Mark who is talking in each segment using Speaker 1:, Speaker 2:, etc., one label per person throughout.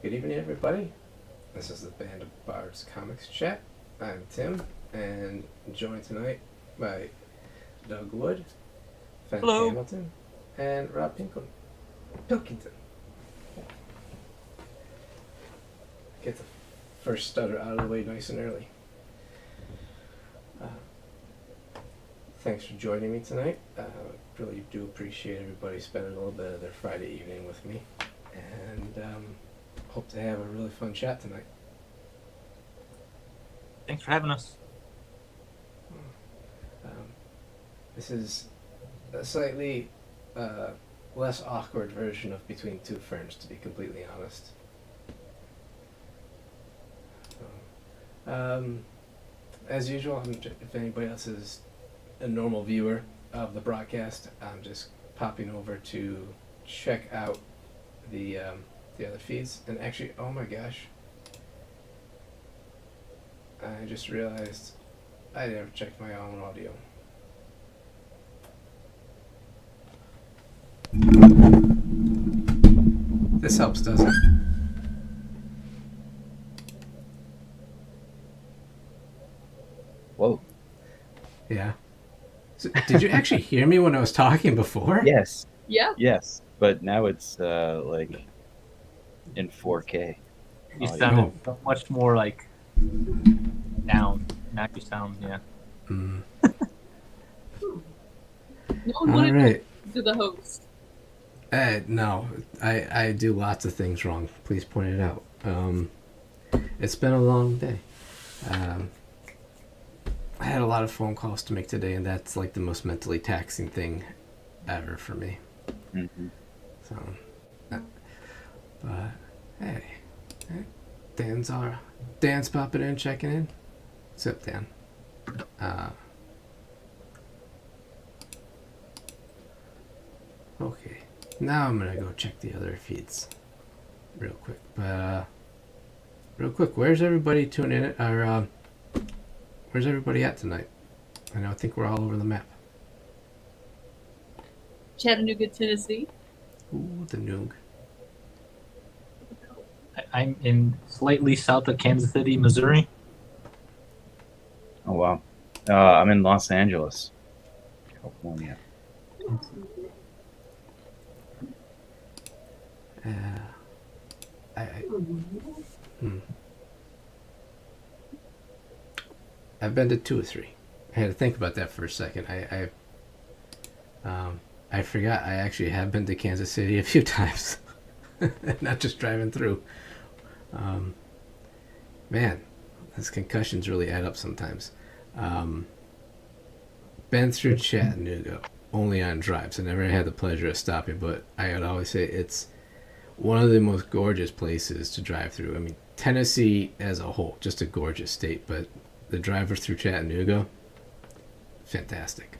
Speaker 1: Good evening, everybody. This is the Band of Bards Comics Chat. I'm Tim, and joined tonight by Doug Wood, Fend
Speaker 2: Hello.
Speaker 1: Hamilton, and Rob Pilkington. Get the first stutter out of the way nice and early. Thanks for joining me tonight. Really do appreciate everybody spending a little bit of their Friday evening with me, and hope to have a really fun chat tonight.
Speaker 2: Thanks for having us.
Speaker 1: This is a slightly less awkward version of Between Two Ferns, to be completely honest. As usual, if anybody else is a normal viewer of the broadcast, I'm just popping over to check out the other feeds. And actually, oh my gosh, I just realized I never checked my own audio. This helps, doesn't it?
Speaker 3: Whoa.
Speaker 1: Yeah. So, did you actually hear me when I was talking before?
Speaker 3: Yes.
Speaker 4: Yeah.
Speaker 3: Yes. But now it's like in 4K.
Speaker 2: You
Speaker 3: Oh,
Speaker 2: sounded so much more like down. Now you sound, yeah.
Speaker 1: Mm.
Speaker 4: No one
Speaker 1: All
Speaker 4: wanted
Speaker 1: right.
Speaker 4: to the host.
Speaker 1: No, I do lots of things wrong. Please point it out. It's been a long day. I had a lot of phone calls to make today, and that's like the most mentally taxing thing ever for me.
Speaker 3: Mm-hmm.
Speaker 1: So, but hey, Dan's popping in, checking in. What's up, Dan? Okay, now I'm gonna go check the other feeds real quick. But real quick, where's everybody tuning in? Or where's everybody at tonight? I think we're all over the map.
Speaker 4: Chattanooga, Tennessee.
Speaker 1: Ooh, the Noog.
Speaker 2: I'm in slightly south of Kansas City, Missouri.
Speaker 3: Oh, wow. I'm in Los Angeles, California.
Speaker 1: I've been to 2 or 3. I had to think about that for a second. I forgot I actually have been to Kansas City a few times, not just driving through. Man, these concussions really add up sometimes. Been through Chattanooga only on drives. I never had the pleasure of stopping, but I would always say it's one of the most gorgeous places to drive through. I mean, Tennessee as a whole, just a gorgeous state, but the drivers through Chattanooga, fantastic.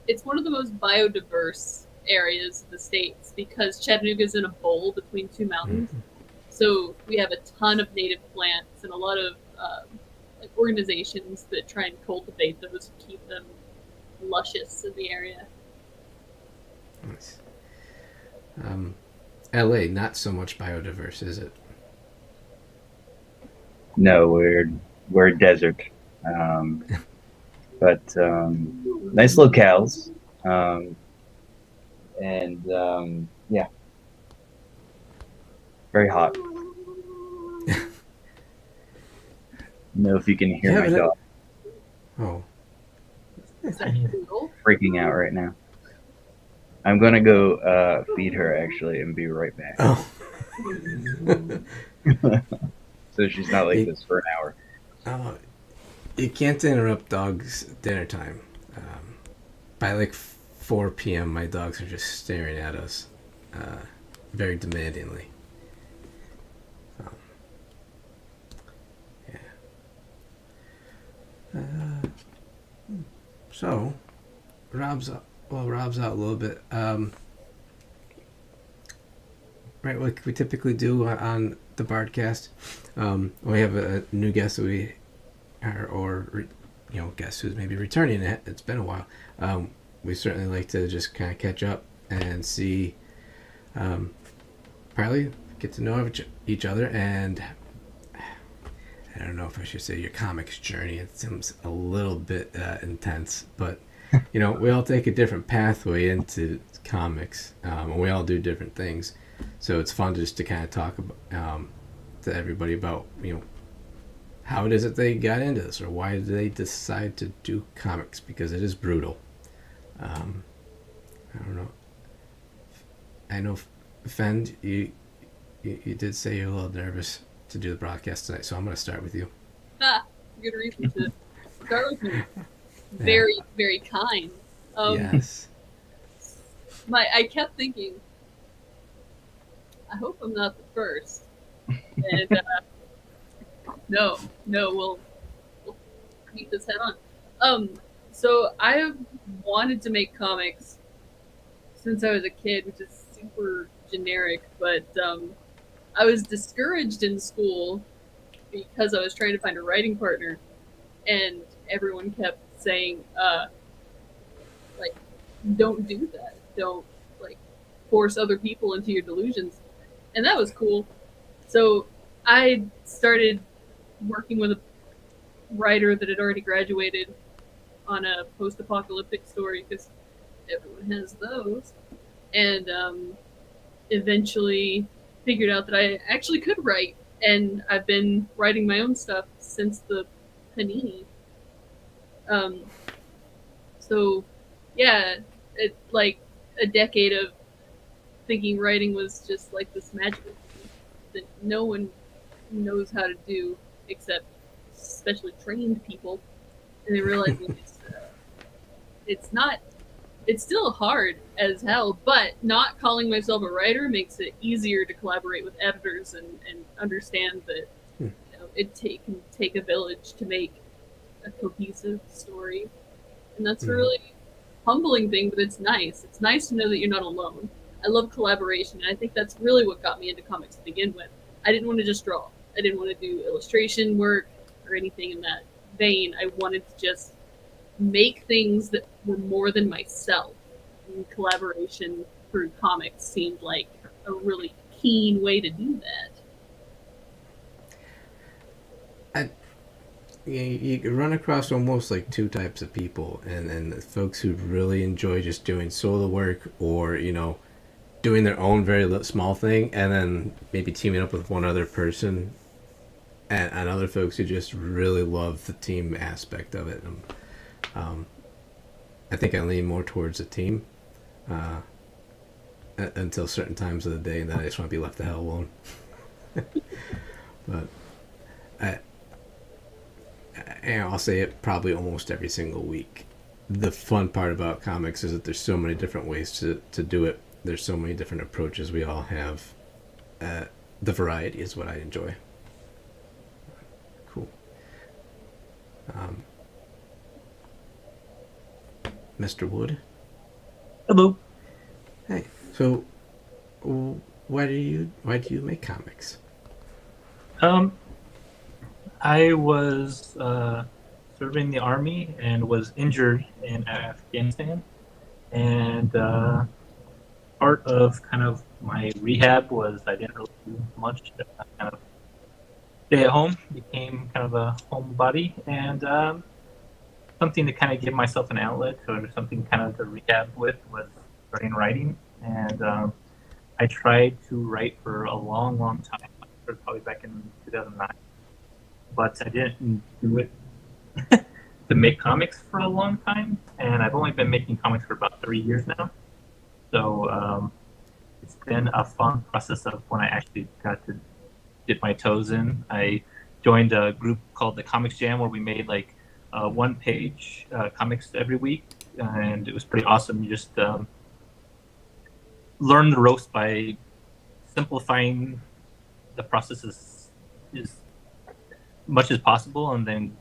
Speaker 4: It's one of the most biodiverse areas of the states because Chattanooga's in a bowl between two mountains.
Speaker 1: Mm-hmm.
Speaker 4: So we have a ton of native plants and a lot of organizations that try and cultivate those to keep them luscious in the area.
Speaker 1: Nice. LA, not so much biodiverse, is it?
Speaker 3: No, we're desert. But nice locales. And yeah. Very hot. Know if you can hear my dog
Speaker 1: Oh.
Speaker 4: Is that cool?
Speaker 3: freaking out right now. I'm gonna go feed her actually and be right back.
Speaker 1: Oh.
Speaker 3: So she's not like this for an hour.
Speaker 1: Oh. You can't interrupt dogs' dinner time. By like 4 p.m., my dogs are just staring at us very demandingly. Yeah. So, Rob's out a little bit. Right, like we typically do on the Bardcast. We have a new guest that we guest who's maybe returning. It's been a while. We certainly like to just kind of catch up and see probably get to know each other, and I don't know if I should say your comics journey. It seems a little bit intense, but we all take a different pathway into comics, and we all do different things. So it's fun just to kind of talk about, to everybody about how it is that they got into this, or why did they decide to do comics, because it is brutal. I don't know. I know, Fend, you did say you're a little nervous to do the broadcast tonight, so I'm going to start with you.
Speaker 4: Good reason to start with me. Very, very kind.
Speaker 1: Yes.
Speaker 4: I kept thinking, I hope I'm not the first. And no, we'll keep this head on. So I have wanted to make comics since I was a kid, which is super generic, but I was discouraged in school because I was trying to find a writing partner, and everyone kept saying, don't do that. Don't, force other people into your delusions. And that was cool. So I started working with a writer that had already graduated on a post-apocalyptic story, because everyone has those. And eventually figured out that I actually could write, and I've been writing my own stuff since the Panini. So yeah, it a decade of thinking writing was just like this magical thing that no one knows how to do except specially trained people, and they realize it's still hard as hell, but not calling myself a writer makes it easier to collaborate with editors and understand that it can take a village to make a cohesive story. And that's a really humbling thing, but it's nice. It's nice to know that you're not alone. I love collaboration, and I think that's really what got me into comics to begin with. I didn't want to just draw. I didn't want to do illustration work or anything in that vein. I wanted to just make things that were more than myself. And collaboration through comics seemed like a really keen way to do that.
Speaker 1: You run across almost like two types of people, and the folks who really enjoy just doing solo work, or doing their own very small thing, and then maybe teaming up with one other person, and other folks who just really love the team aspect of it. I think I lean more towards the team until certain times of the day, and then I just want to be left the hell alone. But I'll say it probably almost every single week. The fun part about comics is that there's so many different ways to do it. There's so many different approaches we all have. The variety is what I enjoy. Cool. Mr. Wood?
Speaker 2: Hello.
Speaker 1: Hey. So, why do you make comics?
Speaker 2: I was serving the army and was injured in Afghanistan, and part of kind of my rehab was I didn't really do much. Kind of stay at home, became kind of a homebody, and something to kind of give myself an outlet or something kind of to rehab with was starting writing. And I tried to write for a long, long time, probably back in 2009, but I didn't do it to make comics for a long time. And I've only been making comics for about 3 years now. So it's been a fun process of when I actually got to dip my toes in. I joined a group called the Comics Jam, where we made one-page comics every week, and it was pretty awesome. You just learn the ropes by simplifying the process as much as possible, and then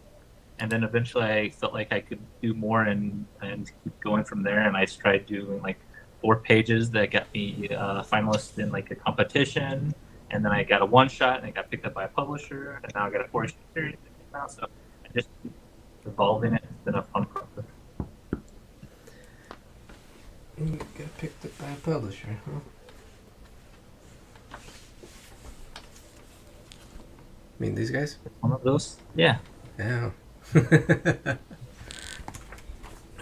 Speaker 2: eventually I felt like I could do more and keep going from there. And I tried doing 4 pages that got me a finalist in a competition, and then I got a one-shot and I got picked up by a publisher, and now I got a 4-issue series now. So I just keep evolving it. It's been a fun process.
Speaker 1: Got picked up by a publisher, huh? I mean, these guys.
Speaker 2: One of those. Yeah.
Speaker 1: Yeah. Right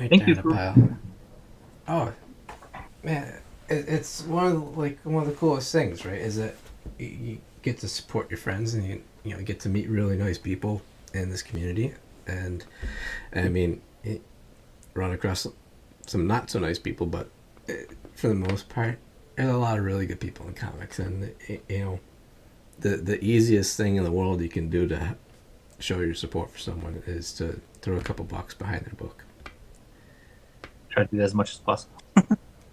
Speaker 2: Thank
Speaker 1: down
Speaker 2: you
Speaker 1: the
Speaker 2: for.
Speaker 1: pile. Oh man, it's one of the coolest things, right? Is that you get to support your friends and you get to meet really nice people in this community, and I mean, run across some not so nice people, but for the most part, there's a lot of really good people in comics, and the easiest thing in the world you can do to show your support for someone is to throw a couple bucks behind their book.
Speaker 2: Try to do that as much as possible.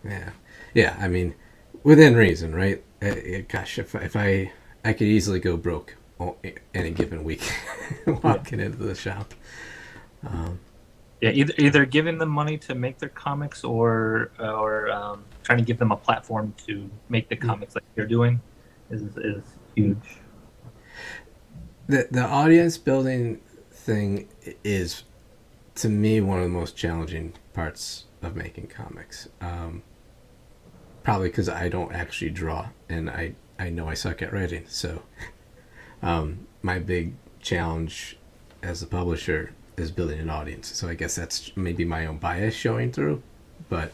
Speaker 1: Yeah, yeah. I mean, within reason, right? Gosh, if I could easily go broke any given week walking into the shop.
Speaker 2: Yeah, either giving them money to make their comics, or trying to give them a platform to make the comics like you're doing, is huge.
Speaker 1: The audience building thing is, to me, one of the most challenging parts of making comics. Probably because I don't actually draw, and I know I suck at writing. So my big challenge as a publisher is building an audience. So I guess that's maybe my own bias showing through, but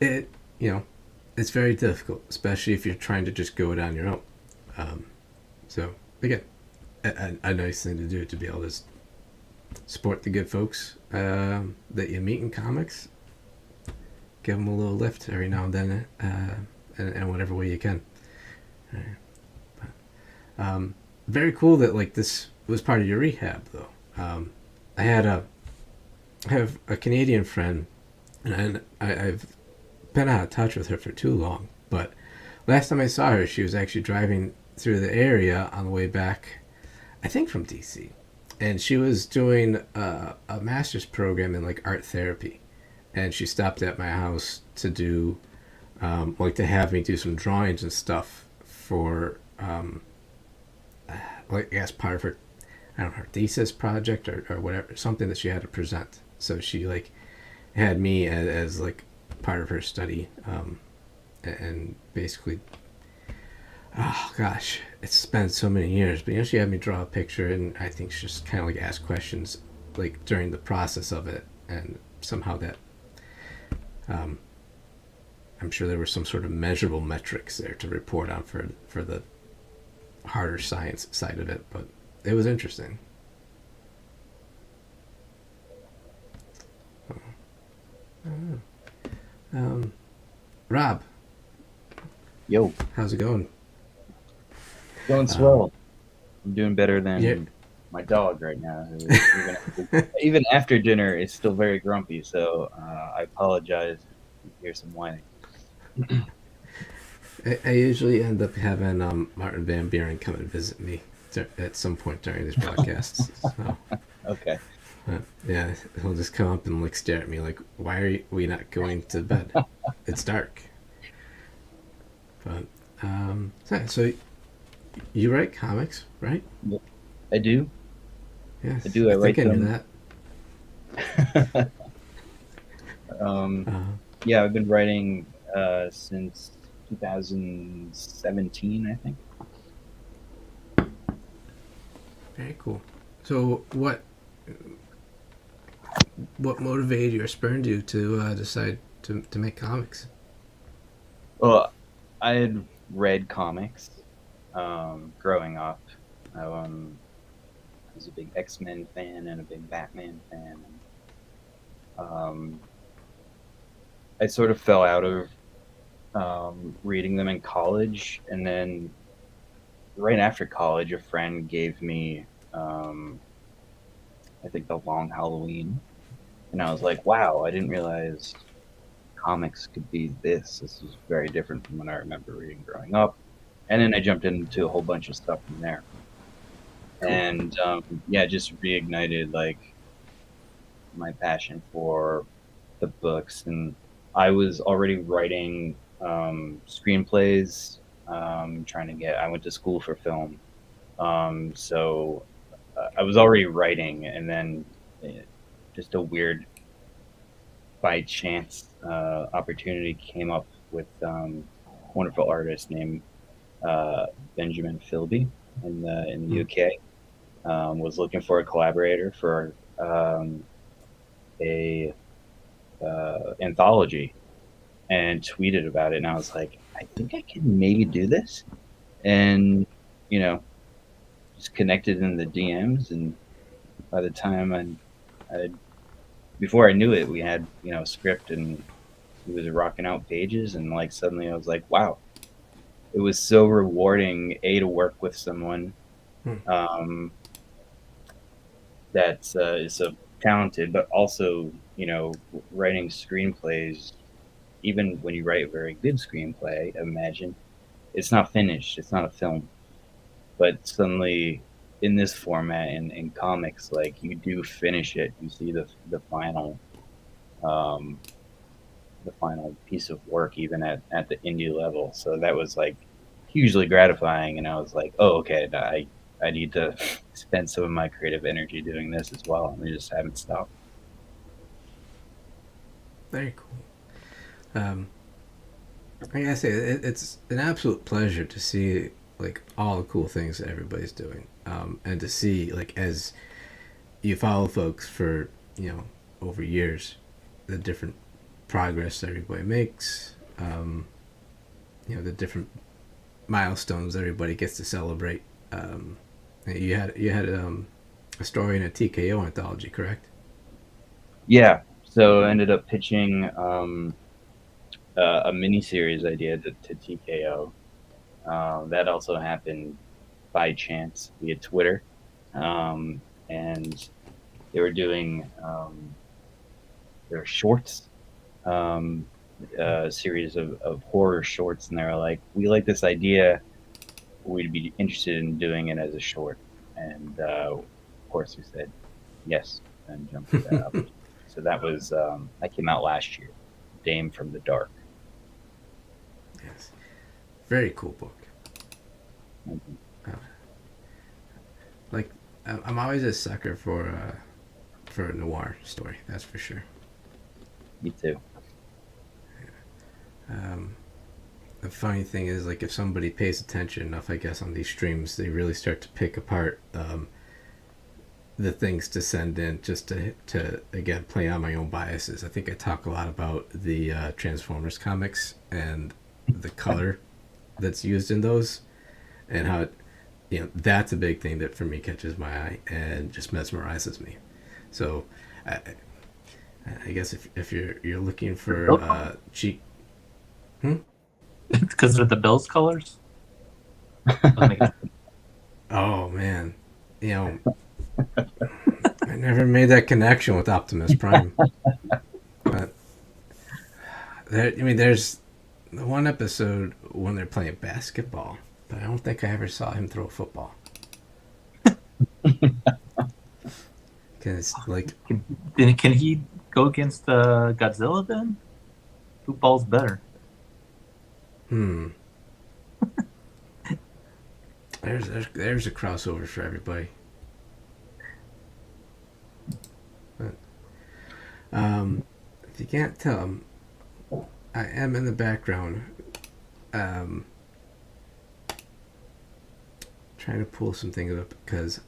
Speaker 1: it it's very difficult, especially if you're trying to just go it on your own. So again, a nice thing to do to be able to support the good folks that you meet in comics. Give them a little lift every now and then, in whatever way you can. Very cool that like this was part of your rehab, though. I have a Canadian friend, and I've been out of touch with her for too long. But last time I saw her, she was actually driving through the area on the way back, I think from DC, and she was doing a master's program in like art therapy, and she stopped at my house to do, to have me do some drawings and stuff for, I guess part of her, I don't know, her thesis project or whatever, something that she had to present. So she like had me as like part of her study, and basically, oh gosh, it's been so many years, but she had me draw a picture, and I think she just kind of like asked questions like during the process of it, and somehow that, I'm sure there were some sort of measurable metrics there to report on for the harder science side of it, but it was interesting. Rob,
Speaker 3: Yo,
Speaker 1: how's it going?
Speaker 3: going swell. I'm doing better than
Speaker 1: Yeah.
Speaker 3: my dog right now. Who even after dinner is still very grumpy. So I apologize if you hear some whining.
Speaker 1: I usually end up having Martin Van Buren come and visit me at some point during these broadcasts. So,
Speaker 3: Okay.
Speaker 1: yeah, he'll just come up and like stare at me like, "Why are we not going to bed? It's dark." But so you write comics, right?
Speaker 3: I do.
Speaker 1: Yes,
Speaker 3: I do. I
Speaker 1: think
Speaker 3: write
Speaker 1: I knew
Speaker 3: them.
Speaker 1: that. Uh,
Speaker 3: Yeah, I've been writing since 2017, I think.
Speaker 1: Very cool. So what motivated you or spurred you to decide to make comics?
Speaker 3: Well, I had read comics growing up. I was a big X-Men fan and a big Batman fan. Um, I sort of fell out of reading them in college, and then right after college, a friend gave me, I think, The Long Halloween, and I was like, "Wow, I didn't realize comics could be this. This was very different from what I remember reading growing up." And then I jumped into a whole bunch of stuff from there, and yeah, just reignited like my passion for the books. And I was already writing screenplays, trying to get. I went to school for film, so I was already writing, and then just a weird by chance opportunity came up with a wonderful artist named Benjamin Philby, in the UK. Was looking for a collaborator for a anthology, and tweeted about it. And I was like, I think I can maybe do this, and you know, just connected in the DMs. And by the time I before I knew it, we had a script, and he was rocking out pages, and like suddenly I was like, wow, it was so rewarding to work with someone um, that is so talented, but also writing screenplays. Even when you write a very good screenplay, imagine it's not finished, it's not a film, but suddenly in this format in comics, like you do finish it, you see um, the final piece of work, even at the indie level. So that was like hugely gratifying, and I was like, oh, okay, I need to spend some of my creative energy doing this as well, and I just haven't stopped.
Speaker 1: Very cool. Like I say, it's an absolute pleasure to see like all the cool things that everybody's doing, and to see like as you follow folks for over years, the different progress everybody makes, the different milestones everybody gets to celebrate. You had a story in a TKO anthology, correct?
Speaker 3: Yeah. So I ended up pitching a mini-series idea to TKO. That also happened by chance via Twitter. And they were doing their shorts, series of horror shorts, and they were like, we like this idea, we'd be interested in doing it as a short. And of course we said yes and jumped at that opportunity. So that was that came out last year, Dame from the Dark.
Speaker 1: Yes. Very cool book.
Speaker 3: Mm-hmm.
Speaker 1: Like I'm always a sucker for a noir story, that's for sure.
Speaker 3: Me too.
Speaker 1: The funny thing is, like, if somebody pays attention enough, I guess, on these streams, they really start to pick apart the things to send in, just to again play on my own biases. I think I talk a lot about the Transformers comics and the color that's used in those, and how that's a big thing that for me catches my eye and just mesmerizes me. So I guess if you're looking for cheap,
Speaker 2: Because they're the Bills colors.
Speaker 1: oh man, I never made that connection with Optimus Prime. But there's the one episode when they're playing basketball, but I don't think I ever saw him throw a football. Because like,
Speaker 2: Can he go against Godzilla then? Who balls better?
Speaker 1: There's a crossover for everybody. But, if you can't tell, I am in the background trying to pull some things up because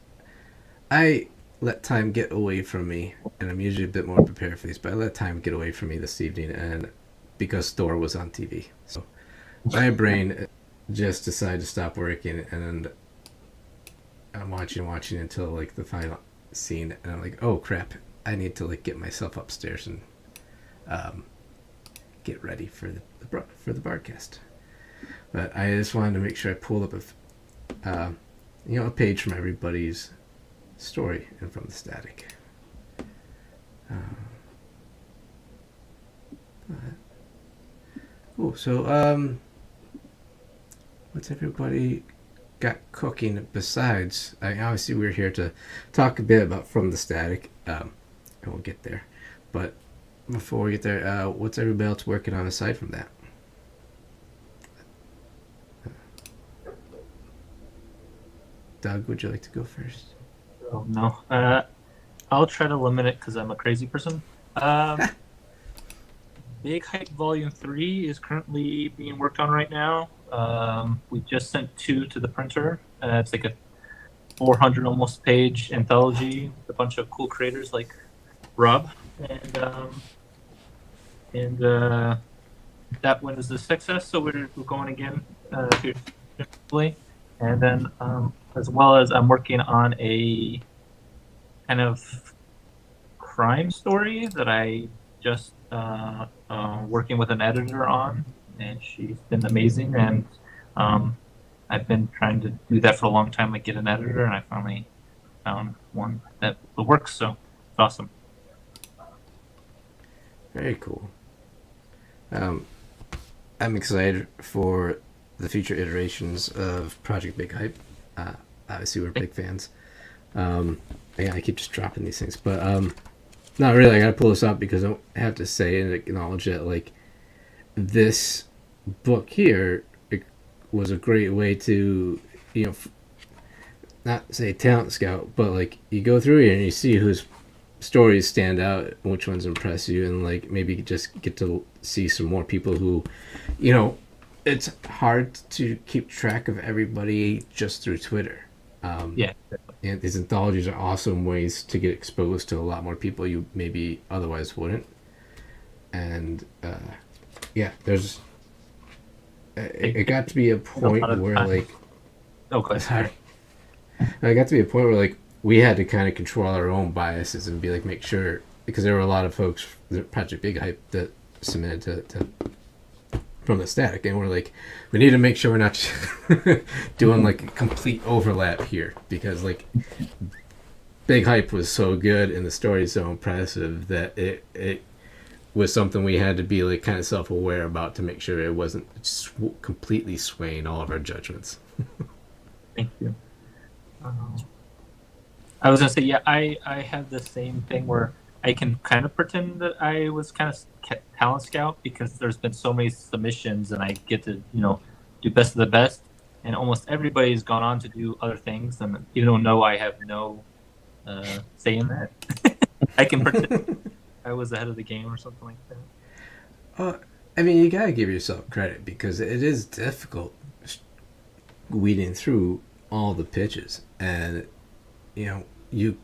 Speaker 1: I let time get away from me, and I'm usually a bit more prepared for these, but I let time get away from me this evening, and because Thor was on TV, so my brain just decided to stop working, and I'm watching until like the final scene, and I'm like, oh crap, I need to like get myself upstairs and get ready for the broadcast. But I just wanted to make sure I pulled up a page from everybody's story and from the static. Cool. So what's everybody got cooking besides? Obviously we're here to talk a bit about From the Static, and we'll get there. But before we get there, what's everybody else working on aside from that? Doug, would you like to go first?
Speaker 2: Oh no. I'll try to limit it because I'm a crazy person. Big Hype Volume 3 is currently being worked on right now. We just sent 2 to the printer. It's like a 400 almost page anthology with a bunch of cool creators like Rob, and that one is a success. So we're going again here shortly. And then as well as I'm working on a kind of crime story that I just working with an editor on, and she's been amazing. And I've been trying to do that for a long time, like get an editor, and I finally found one that works. So it's awesome.
Speaker 1: Very cool. I'm excited for the future iterations of Project Big Hype. Obviously, we're big fans. Yeah, I keep just dropping these things, but not really. I gotta pull this up because I have to say and acknowledge that like this book here it was a great way to not say talent scout, but like you go through here and you see whose stories stand out, which ones impress you, and like maybe just get to see some more people who, it's hard to keep track of everybody just through Twitter.
Speaker 2: Yeah.
Speaker 1: And these anthologies are awesome ways to get exposed to a lot more people you maybe otherwise wouldn't. And there's it got to be a point where like sorry. It got to be a point where like we had to kind of control our own biases and be like make sure, because there were a lot of folks Project Big Hype that submitted to from the static, and we're like we need to make sure we're not doing like a complete overlap here, because like Big Hype was so good and the story is so impressive that it was something we had to be like kind of self-aware about to make sure it wasn't completely swaying all of our judgments.
Speaker 2: Thank you. I was gonna say, yeah, I have the same thing where I can kind of pretend that I was kind of talent scout because there's been so many submissions and I get to do best of the best, and almost everybody's gone on to do other things, and even though I have no say in that, I can pretend I was ahead of the game or something like that.
Speaker 1: I mean, you gotta give yourself credit because it is difficult weeding through all the pitches, and we've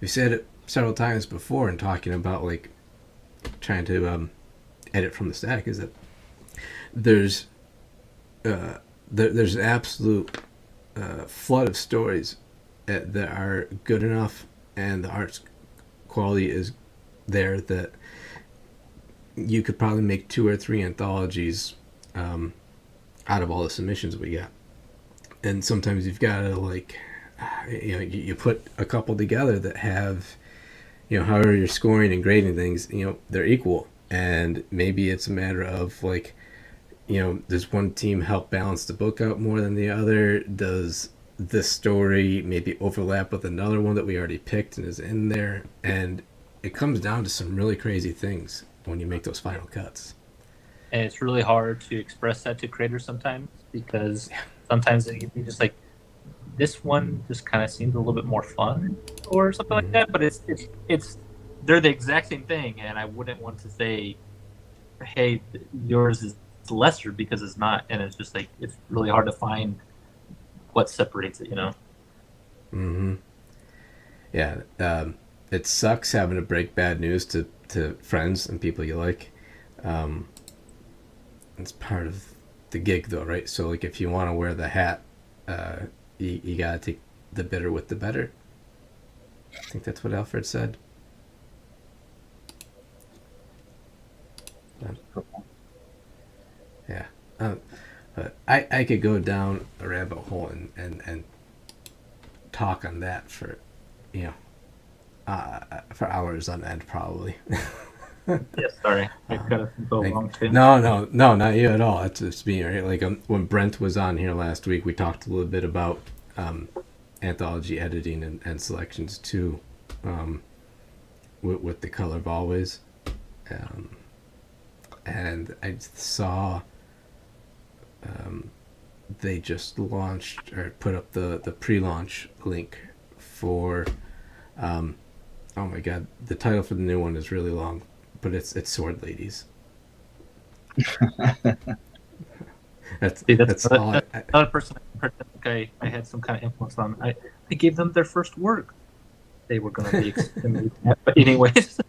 Speaker 1: said it several times before in talking about like trying to edit from the static, is that there's an absolute flood of stories that are good enough and the art's quality is there that you could probably make 2 or 3 anthologies out of all the submissions we got. And sometimes you've got to like you put a couple together that have however you're scoring and grading things, they're equal, and maybe it's a matter of like does one team help balance the book out more than the other? Does this story maybe overlap with another one that we already picked and is in there? And it comes down to some really crazy things when you make those final cuts.
Speaker 2: And it's really hard to express that to creators sometimes, because sometimes it can be just like, this one just kind of seems a little bit more fun or something like that, but it's they're the exact same thing, and I wouldn't want to say, hey, yours is lesser, because it's not, and it's just like it's really hard to find what separates it,
Speaker 1: Yeah, it sucks having to break bad news to friends and people you like. It's part of the gig, though, right? So, like, if you want to wear the hat, you gotta take the bitter with the better. I think that's what Alfred said. Yeah. But I could go down a rabbit hole and talk on that for hours on end, probably.
Speaker 2: Yeah, sorry, I've got to go along too.
Speaker 1: No, not you at all. It's me, right? Like when Brent was on here last week, we talked a little bit about anthology editing and selections too, with the Color of Always, and I saw they just launched or put up the pre-launch link for oh my god, the title for the new one is really long, but it's Sword Ladies.
Speaker 2: See,
Speaker 1: that's all.
Speaker 2: that's another person I think I had some kind of influence on. I gave them their first work. They were going to be extremely bad, but anyways.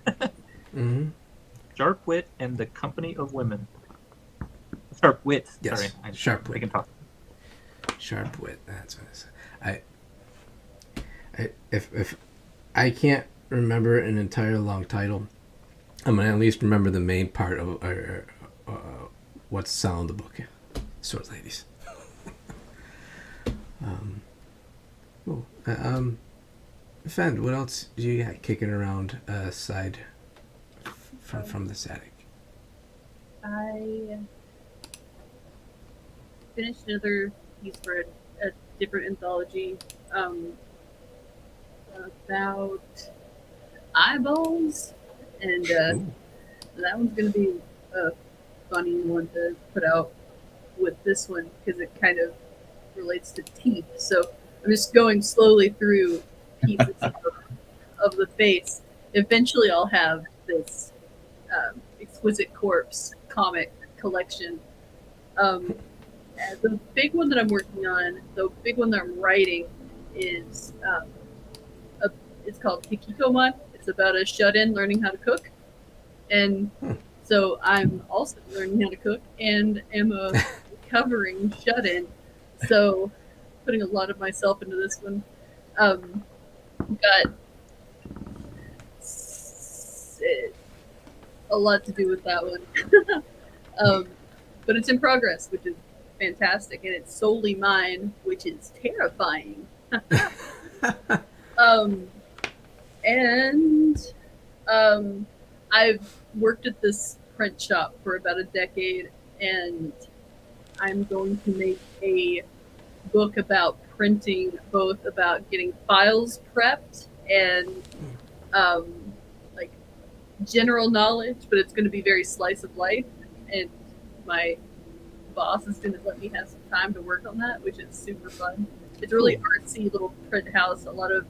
Speaker 1: Mhm.
Speaker 2: Sharp Wit and the Company of Women. Sharp Wit.
Speaker 1: Yes,
Speaker 2: Sorry,
Speaker 1: Sharp
Speaker 2: I
Speaker 1: Wit.
Speaker 2: can talk.
Speaker 1: Sharp Wit. That's what it is. If I can't remember an entire long title, I'm gonna at least remember the main part of what's selling the book. Sword ladies. Cool. Fend, what else do you got kicking around aside from the static?
Speaker 4: I finished another piece for a different anthology about eyeballs, and
Speaker 1: Ooh.
Speaker 4: that one's going to be a funny one to put out with this one because it kind of relates to teeth. So I'm just going slowly through pieces of the face. Eventually, I'll have this Exquisite Corpse comic collection. The big one that I'm working on, the big one that I'm writing, is it's called Hikikoman. It's about a shut-in learning how to cook, and so I'm also learning how to cook and am a recovering shut-in. So putting a lot of myself into this one. Got a lot to do with that one. But it's in progress, which is fantastic, and it's solely mine, which is terrifying. I've worked at this print shop for about a decade, and I'm going to make a book about printing, both about getting files prepped and like general knowledge, but it's going to be very slice of life, and my boss is going to let me have some time to work on that, which is super fun. It's a really artsy little print house. A lot of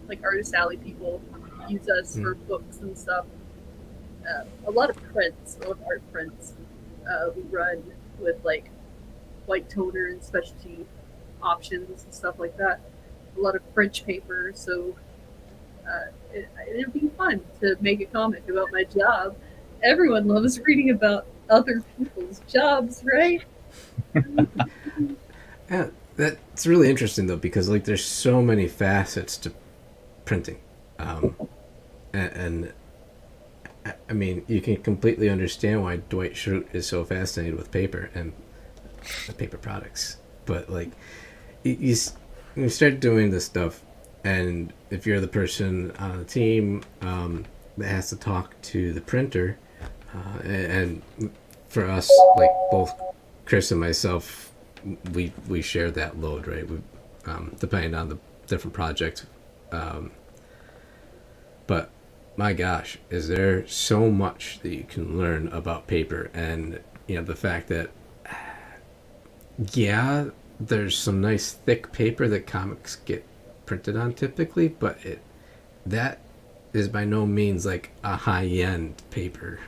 Speaker 4: like Artist Alley people use us for books and stuff. A lot of prints, a lot of art prints we run with like white toner and specialty options and stuff like that. A lot of French paper, so it'll be fun to make a comic about my job. Everyone loves reading about other people's jobs, right?
Speaker 1: Yeah, that's really interesting though, because like there's so many facets to printing, and I mean you can completely understand why Dwight Schrute is so fascinated with paper and paper products. But like you start doing this stuff, and if you're the person on the team that has to talk to the printer, and for us, like both Chris and myself, we share that load, right? We, depending on the different project. But my gosh, is there so much that you can learn about paper, and you know the fact that yeah, there's some nice thick paper that comics get printed on typically, but that is by no means like a high end paper.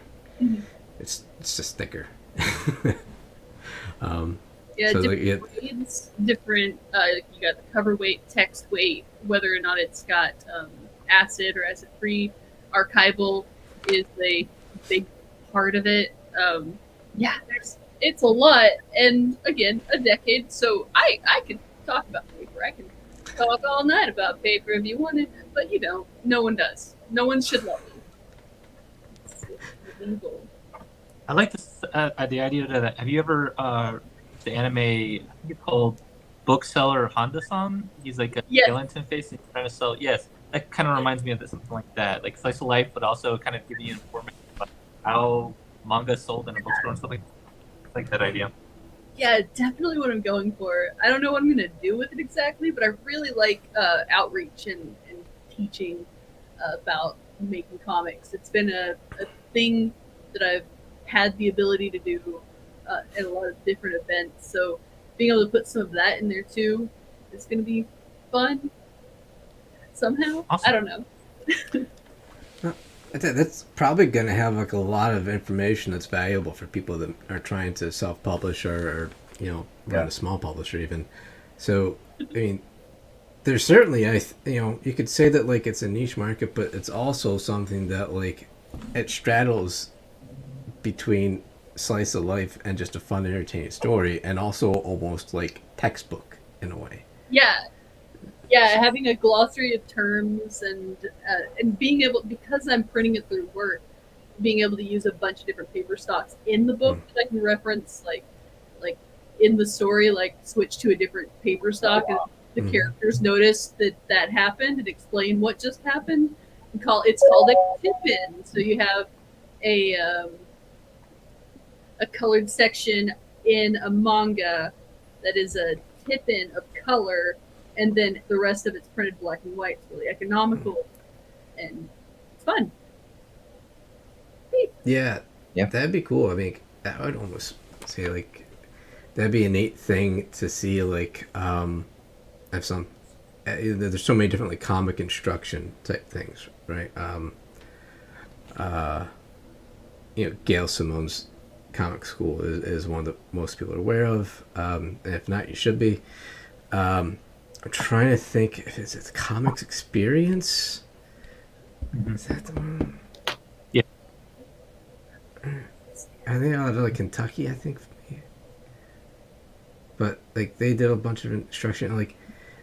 Speaker 4: Mm-hmm.
Speaker 1: It's just thicker.
Speaker 4: Yeah,
Speaker 1: so
Speaker 4: different weights, different. You got the cover weight, text weight, whether or not it's got acid or acid free. Archival is a big part of it. Yeah, it's a lot, and again, a decade. So I could talk about paper. I can talk all night about paper if you wanted, but you don't. No one does. No one should love me. It's illegal.
Speaker 2: I like this the idea that have you ever the anime, I think it's called Bookseller Honda-san? He's like a skeleton face and he's trying to sell. Yes, that kind of reminds me of something like that, like slice of life, but also kind of giving you information about how manga is sold in a bookstore and stuff like that idea.
Speaker 4: Yeah, definitely what I'm going for. I don't know what I'm going to do with it exactly, but I really like outreach and teaching about making comics. It's been a thing that I've had the ability to do at a lot of different events. So being able to put some of that in there too is going to be fun somehow.
Speaker 2: Awesome.
Speaker 4: I don't know.
Speaker 1: That's probably going to have like a lot of information that's valuable for people that are trying to self-publish or run
Speaker 3: Yeah.
Speaker 1: a small publisher even. So, I mean, there's certainly you could say that like it's a niche market, but it's also something that like it straddles between slice of life and just a fun, entertaining story, and also almost like textbook in a way.
Speaker 4: Yeah, yeah, having a glossary of terms and being able, because I'm printing it through Word, being able to use a bunch of different paper stocks in the book that I can reference, like in the story, like switch to a different paper stock, and the characters notice that happened and explain what just happened. And it's called a tip-in. So you have a colored section in a manga that is a tip-in of color, and then the rest of it's printed black and white. It's really economical and it's fun.
Speaker 1: Yeah,
Speaker 3: Yeah.
Speaker 1: that'd be cool. I mean, I would almost say like that'd be a neat thing to see. Like, have some. There's so many different like comic instruction type things, right? Gail Simone's comic school is one that most people are aware of. And if not, you should be. I'm trying to think if it's comics experience. Is that the one?
Speaker 2: Yeah.
Speaker 1: I think out of like Kentucky, I think. But like they did a bunch of instruction. Like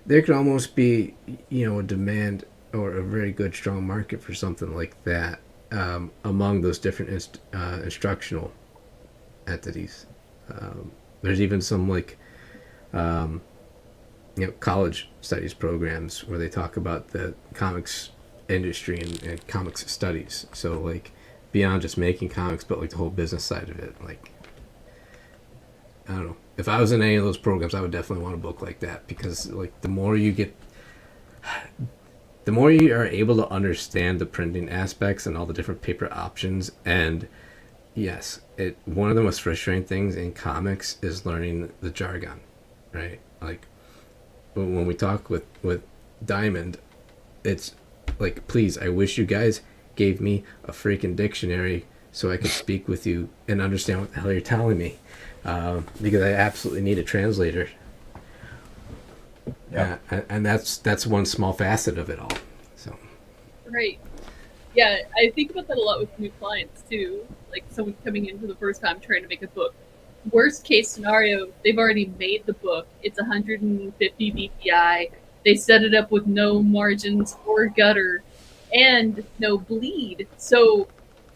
Speaker 1: there could almost be a demand or a very good strong market for something like that among those different instructional entities. There's even some like college studies programs where they talk about the comics industry and comics studies. So like beyond just making comics, but like the whole business side of it. Like I don't know. If I was in any of those programs, I would definitely want a book like that, because like the more you are able to understand the printing aspects and all the different paper options. And yes, one of the most frustrating things in comics is learning the jargon, right? Like when we talk with Diamond, it's like, please, I wish you guys gave me a freaking dictionary so I could speak with you and understand what the hell you're telling me, because I absolutely need a translator.
Speaker 3: Yeah.
Speaker 1: And that's one small facet of it all. So
Speaker 4: Right. Yeah, I think about that a lot with new clients too. Like someone coming in for the first time trying to make a book. Worst case scenario, they've already made the book. It's 150 DPI. They set it up with no margins or gutter and no bleed. So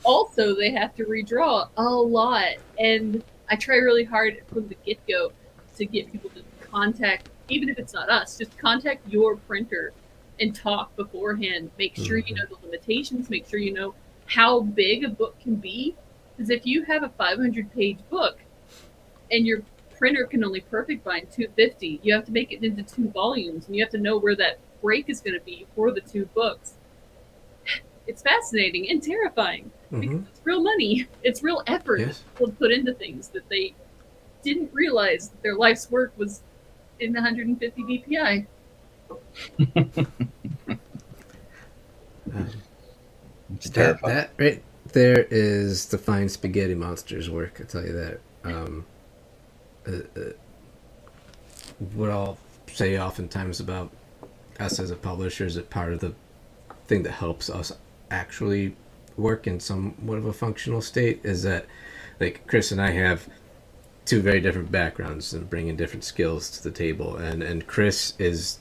Speaker 4: also they have to redraw a lot. And I try really hard from the get-go to get people to contact, even if it's not us, just contact your printer and talk beforehand. Make sure you know the limitations. Make sure you know how big a book can be. Because if you have a 500-page book and your printer can only perfect bind 250, you have to make it into 2 volumes, and you have to know where that break is going to be for the 2 books. It's fascinating and terrifying because it's real money. It's real effort
Speaker 1: Yes.
Speaker 4: people put into things that they didn't realize that their life's work was in 150 DPI.
Speaker 3: It's terrifying.
Speaker 1: That right there is the fine spaghetti monster's work. I tell you that. What I'll say oftentimes about us as a publisher is that part of the thing that helps us actually work in somewhat of a functional state is that, like, Chris and I have 2 very different backgrounds and bringing different skills to the table, and Chris is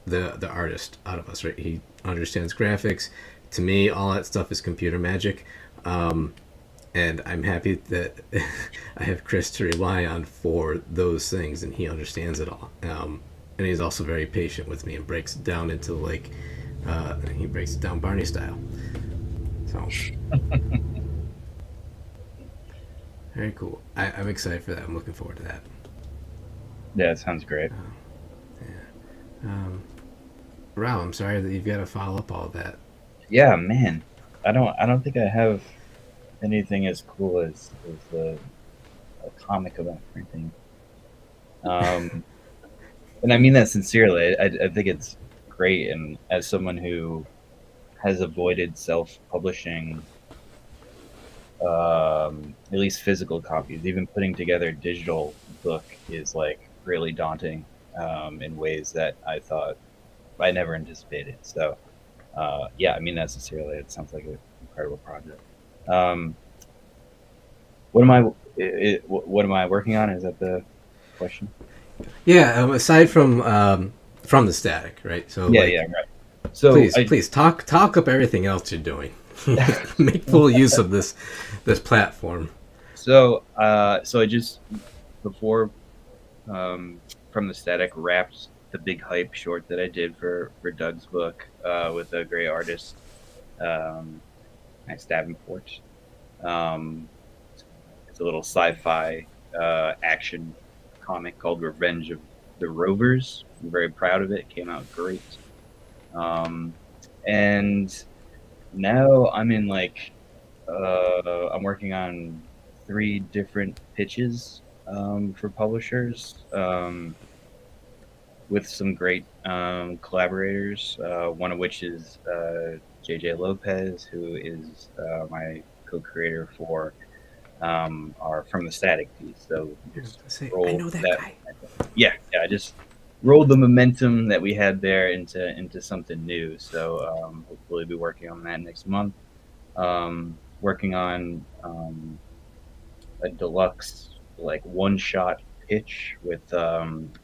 Speaker 1: the artist out of us, right? He understands graphics. To me, all that stuff is computer magic, and I'm happy that I have Chris to rely on for those things, and he understands it all. And he's also very patient with me and breaks it down into like he breaks it down Barney style. So very cool. I'm excited for that. I'm looking forward to that.
Speaker 3: Yeah, it sounds great.
Speaker 1: Rob, I'm sorry that you've got to follow up all that.
Speaker 3: Yeah, man. I don't think I have anything as cool as a comic about printing. And I mean that sincerely. I think it's great, and as someone who has avoided self-publishing at least physical copies. Even putting together a digital book is like really daunting in ways that I thought I never anticipated. So yeah, I mean, necessarily, it sounds like an incredible project. Um, what am what am I working on? Is that the question?
Speaker 1: Yeah, aside from the static, right? So
Speaker 3: Yeah,
Speaker 1: like,
Speaker 3: yeah, right. So
Speaker 1: please talk up everything else you're doing. Make full use of this platform.
Speaker 3: so I just before from the static wrapped the big hype short that I did for Doug's book with a great artist, Max Davenport. Um, it's a little sci-fi action comic called Revenge of the Rovers. I'm very proud of it. It came out great. Um, and now I'm in like I'm working on 3 different pitches for publishers with some great collaborators. One of which is JJ Lopez, who is my co-creator for our From the Static piece. So just
Speaker 1: I
Speaker 3: roll
Speaker 1: know that
Speaker 3: that.
Speaker 1: guy.
Speaker 3: Yeah, yeah. I just rolled the momentum that we had there into something new. So hopefully, be working on that next month. Working on a deluxe like one shot pitch with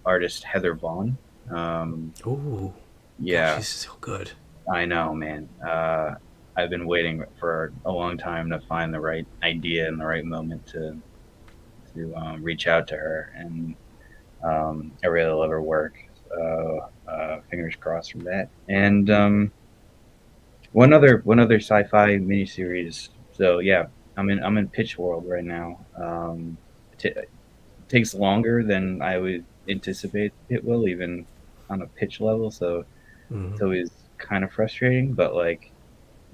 Speaker 3: artist Heather Vaughn.
Speaker 1: Oh, gosh,
Speaker 3: Yeah,
Speaker 1: he's so good.
Speaker 3: I know, man. I've been waiting for a long time to find the right idea and the right moment to reach out to her, and I really love her work. Fingers crossed from that. And one other sci-fi miniseries. So yeah, I'm in pitch world right now. It takes longer than I would anticipate it will, even on a pitch level. So it's
Speaker 1: Mhm.
Speaker 3: always kind of frustrating, but like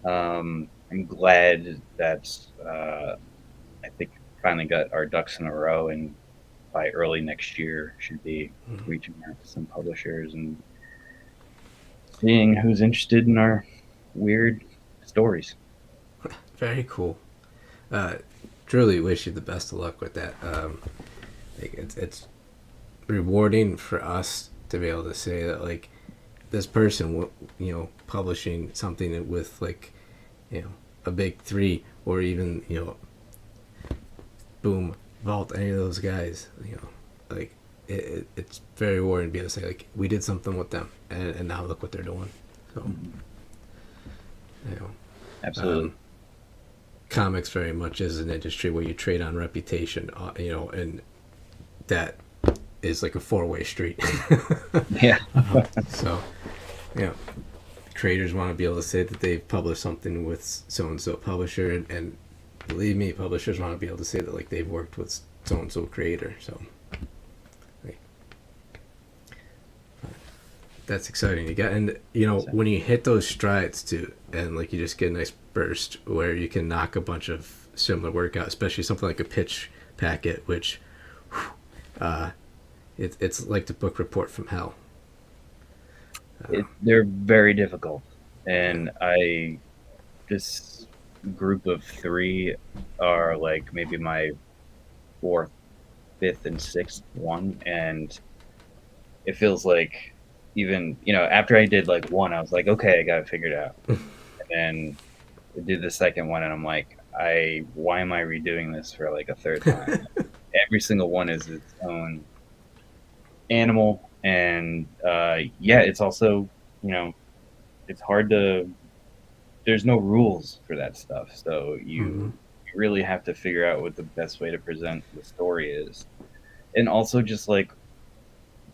Speaker 3: I'm glad that I think finally got our ducks in a row, and by early next year should be reaching out to some publishers and seeing who's interested in our weird stories.
Speaker 1: Very cool. Uh, Truly wish you the best of luck with that. Like it's rewarding for us to be able to say that like this person, publishing something with like, a big three or even boom, vault any of those guys, like it's very rewarding to be able to say like we did something with them and now look what they're doing. So you know,
Speaker 3: Absolutely.
Speaker 1: comics very much is an industry where you trade on reputation, and that is like a four-way street.
Speaker 3: Yeah.
Speaker 1: So, creators want to be able to say that they've published something with so and so publisher, and believe me, publishers want to be able to say that like they've worked with so and so creator. So, like, that's exciting. You got, and when you hit those strides too, and like you just get a nice burst where you can knock a bunch of similar work out, especially something like a pitch packet, which, it's like the book report from hell.
Speaker 3: They're very difficult, and this group of 3 are like maybe my 4th, 5th, and 6th one, and it feels like even after I did like one, I was like, okay, I got it figured out, and then I did the second one, and I'm like, why am I redoing this for like a third time? Every single one is its own animal, and yeah, it's also it's hard to. There's no rules for that stuff, so you really have to figure out what the best way to present the story is, and also just like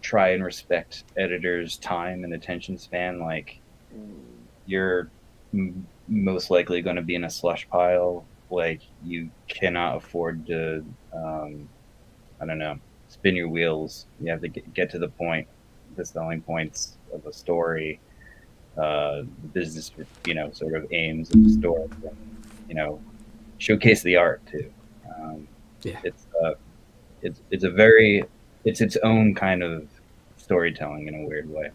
Speaker 3: try and respect editors' time and attention span. Like you're most likely going to be in a slush pile. Like you cannot afford to, I don't know, spin your wheels. You have to get to the point, the selling points of a story, the business, sort of aims of the story, and, showcase the art too.
Speaker 1: Yeah.
Speaker 3: It's a very, it's its own kind of storytelling in a weird way.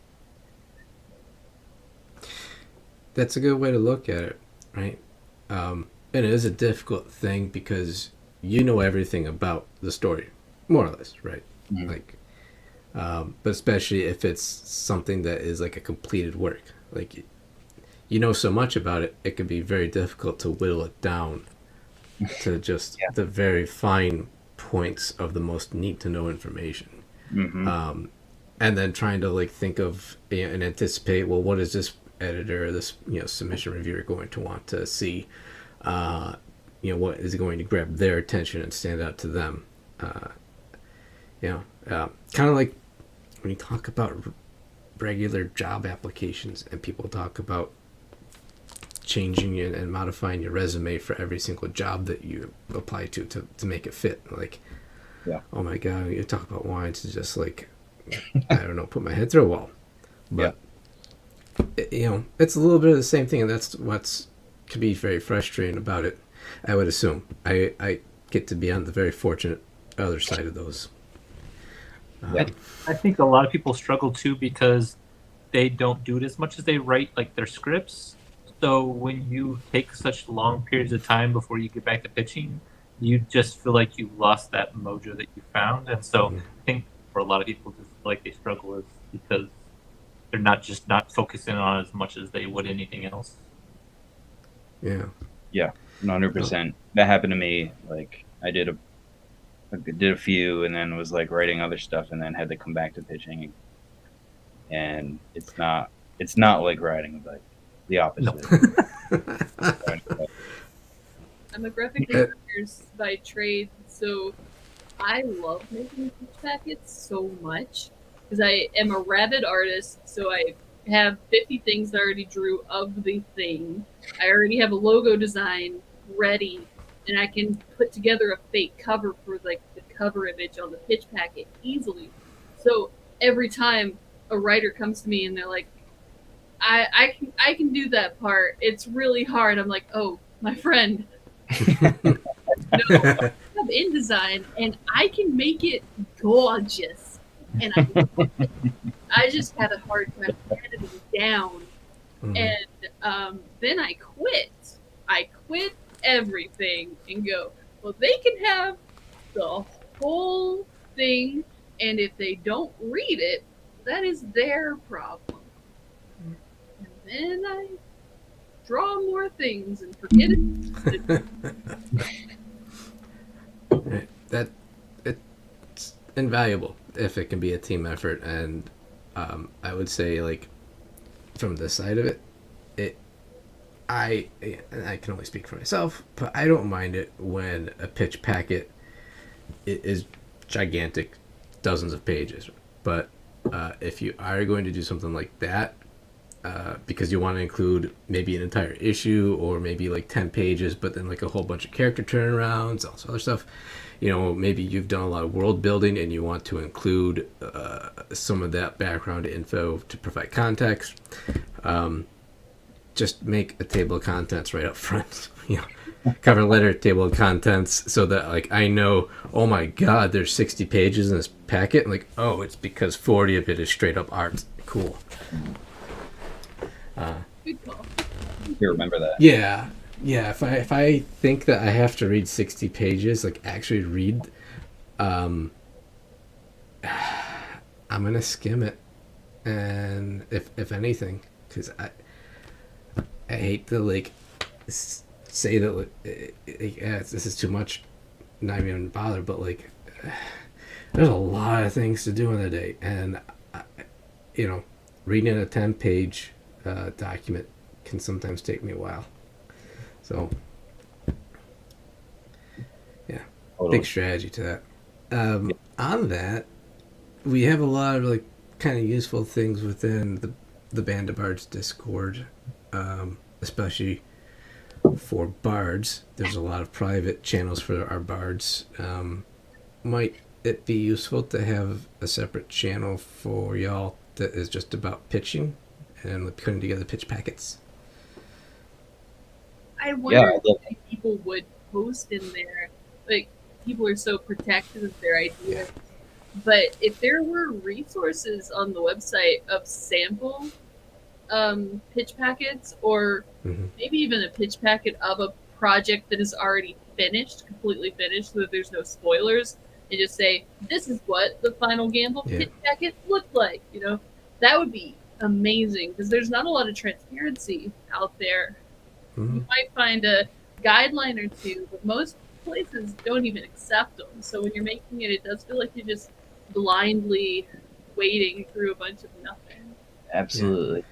Speaker 1: That's a good way to look at it, right? it is a difficult thing because you know everything about the story, more or less, right?
Speaker 3: Mhm.
Speaker 1: Like, but especially if it's something that is like a completed work, like you know so much about it, it can be very difficult to whittle it down to just
Speaker 3: Yeah.
Speaker 1: the very fine points of the most need to know information.
Speaker 3: Hmm.
Speaker 1: And then trying to like think of and anticipate, well, what is this editor or this submission reviewer going to want to see? What is going to grab their attention and stand out to them? Uh, kind of like when you talk about regular job applications and people talk about changing and modifying your resume for every single job that you apply to make it fit. Like,
Speaker 3: Yeah.
Speaker 1: oh my god, you talk about wanting to just like, I don't know, put my head through a wall. But it's a little bit of the same thing, and that's what's can be very frustrating about it. I would assume I get to be on the very fortunate other side of those.
Speaker 2: I think a lot of people struggle too because they don't do it as much as they write like their scripts. So when you take such long periods of time before you get back to pitching, you just feel like you lost that mojo that you found. And so I think for a lot of people, just feel like they struggle is because they're not focusing on as much as they would anything else.
Speaker 1: Yeah.
Speaker 3: Yeah, 100%. That happened to me. Like I did a few, and then was like writing other stuff, and then had to come back to pitching. And it's not like riding a bike. The opposite.
Speaker 4: I'm a graphic designer by trade, so I love making pitch packets so much because I am a rabid artist. So I have 50 things I already drew of the thing. I already have a logo design ready, and I can put together a fake cover for like the cover image on the pitch packet easily. So every time a writer comes to me and they're like, I can do that part. It's really hard. I'm like, oh, my friend. No, I have InDesign and I can make it gorgeous. And I just had a hard time editing down. And then I quit. I quit everything and go, well, they can have the whole thing, and if they don't read it, that is their problem. And then I draw more things and forget it.
Speaker 1: That it's invaluable if it can be a team effort, and I would say like from the side of it, I can only speak for myself, but I don't mind it when a pitch packet is gigantic, dozens of pages. But if you are going to do something like that, because you want to include maybe an entire issue or maybe like 10 pages, but then like a whole bunch of character turnarounds, all this other stuff, maybe you've done a lot of world building and you want to include some of that background info to provide context. Just make a table of contents right up front. Cover letter, table of contents, so that like I know, oh my god, there's 60 pages in this packet. I'm like, oh, it's because 40 of it is straight up art. Cool.
Speaker 4: Good call.
Speaker 3: You remember that?
Speaker 1: Yeah. If I think that I have to read 60 pages, like actually read, I'm gonna skim it, and if anything, because I hate to like say that like, this is too much, not even bother, but like there's a lot of things to do in a day, and reading a 10-page document can sometimes take me a while. So yeah,
Speaker 3: Totally.
Speaker 1: big strategy to that. On that, we have a lot of like kind of useful things within the Band of Bards Discord, especially for Bards. There's a lot of private channels for our Bards. Might it be useful to have a separate channel for y'all that is just about pitching and putting together pitch packets?
Speaker 4: I wonder
Speaker 3: Yeah,
Speaker 4: if people would post in there. Like, people are so protective of their ideas. But if there were resources on the website of sample pitch packets, or maybe even a pitch packet of a project that is already finished, completely finished, so that there's no spoilers, and just say, this is what the final Gamble kit packet looked like, you know? That would be amazing, because there's not a lot of transparency out there. You might find a guideline or two, but most places don't even accept them. So when you're making it, it does feel like you're just blindly wading through a bunch of nothing.
Speaker 3: Absolutely.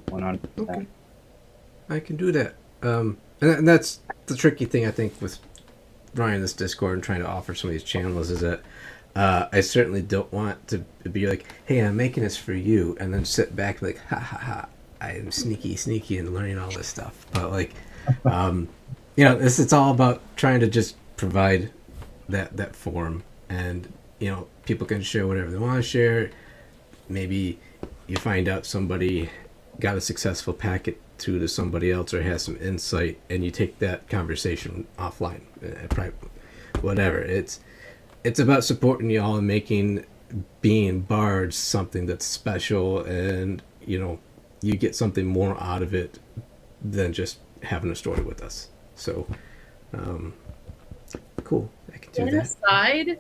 Speaker 3: 100%.
Speaker 1: Okay. I can do that. And that's the tricky thing, I think, with running this Discord and trying to offer some of these channels is that I certainly don't want to be like, hey, I'm making this for you, and then sit back like, ha ha ha, I am sneaky and learning all this stuff. But like, you know, it's all about trying to just provide that forum, and you know, people can share whatever they want to share. Maybe you find out somebody got a successful packet through to somebody else or has some insight, and you take that conversation offline, whatever. It's about supporting y'all and making being Bards something that's special, and you know, you get something more out of it than just having a story with us. So cool, I can do that.
Speaker 4: Aside,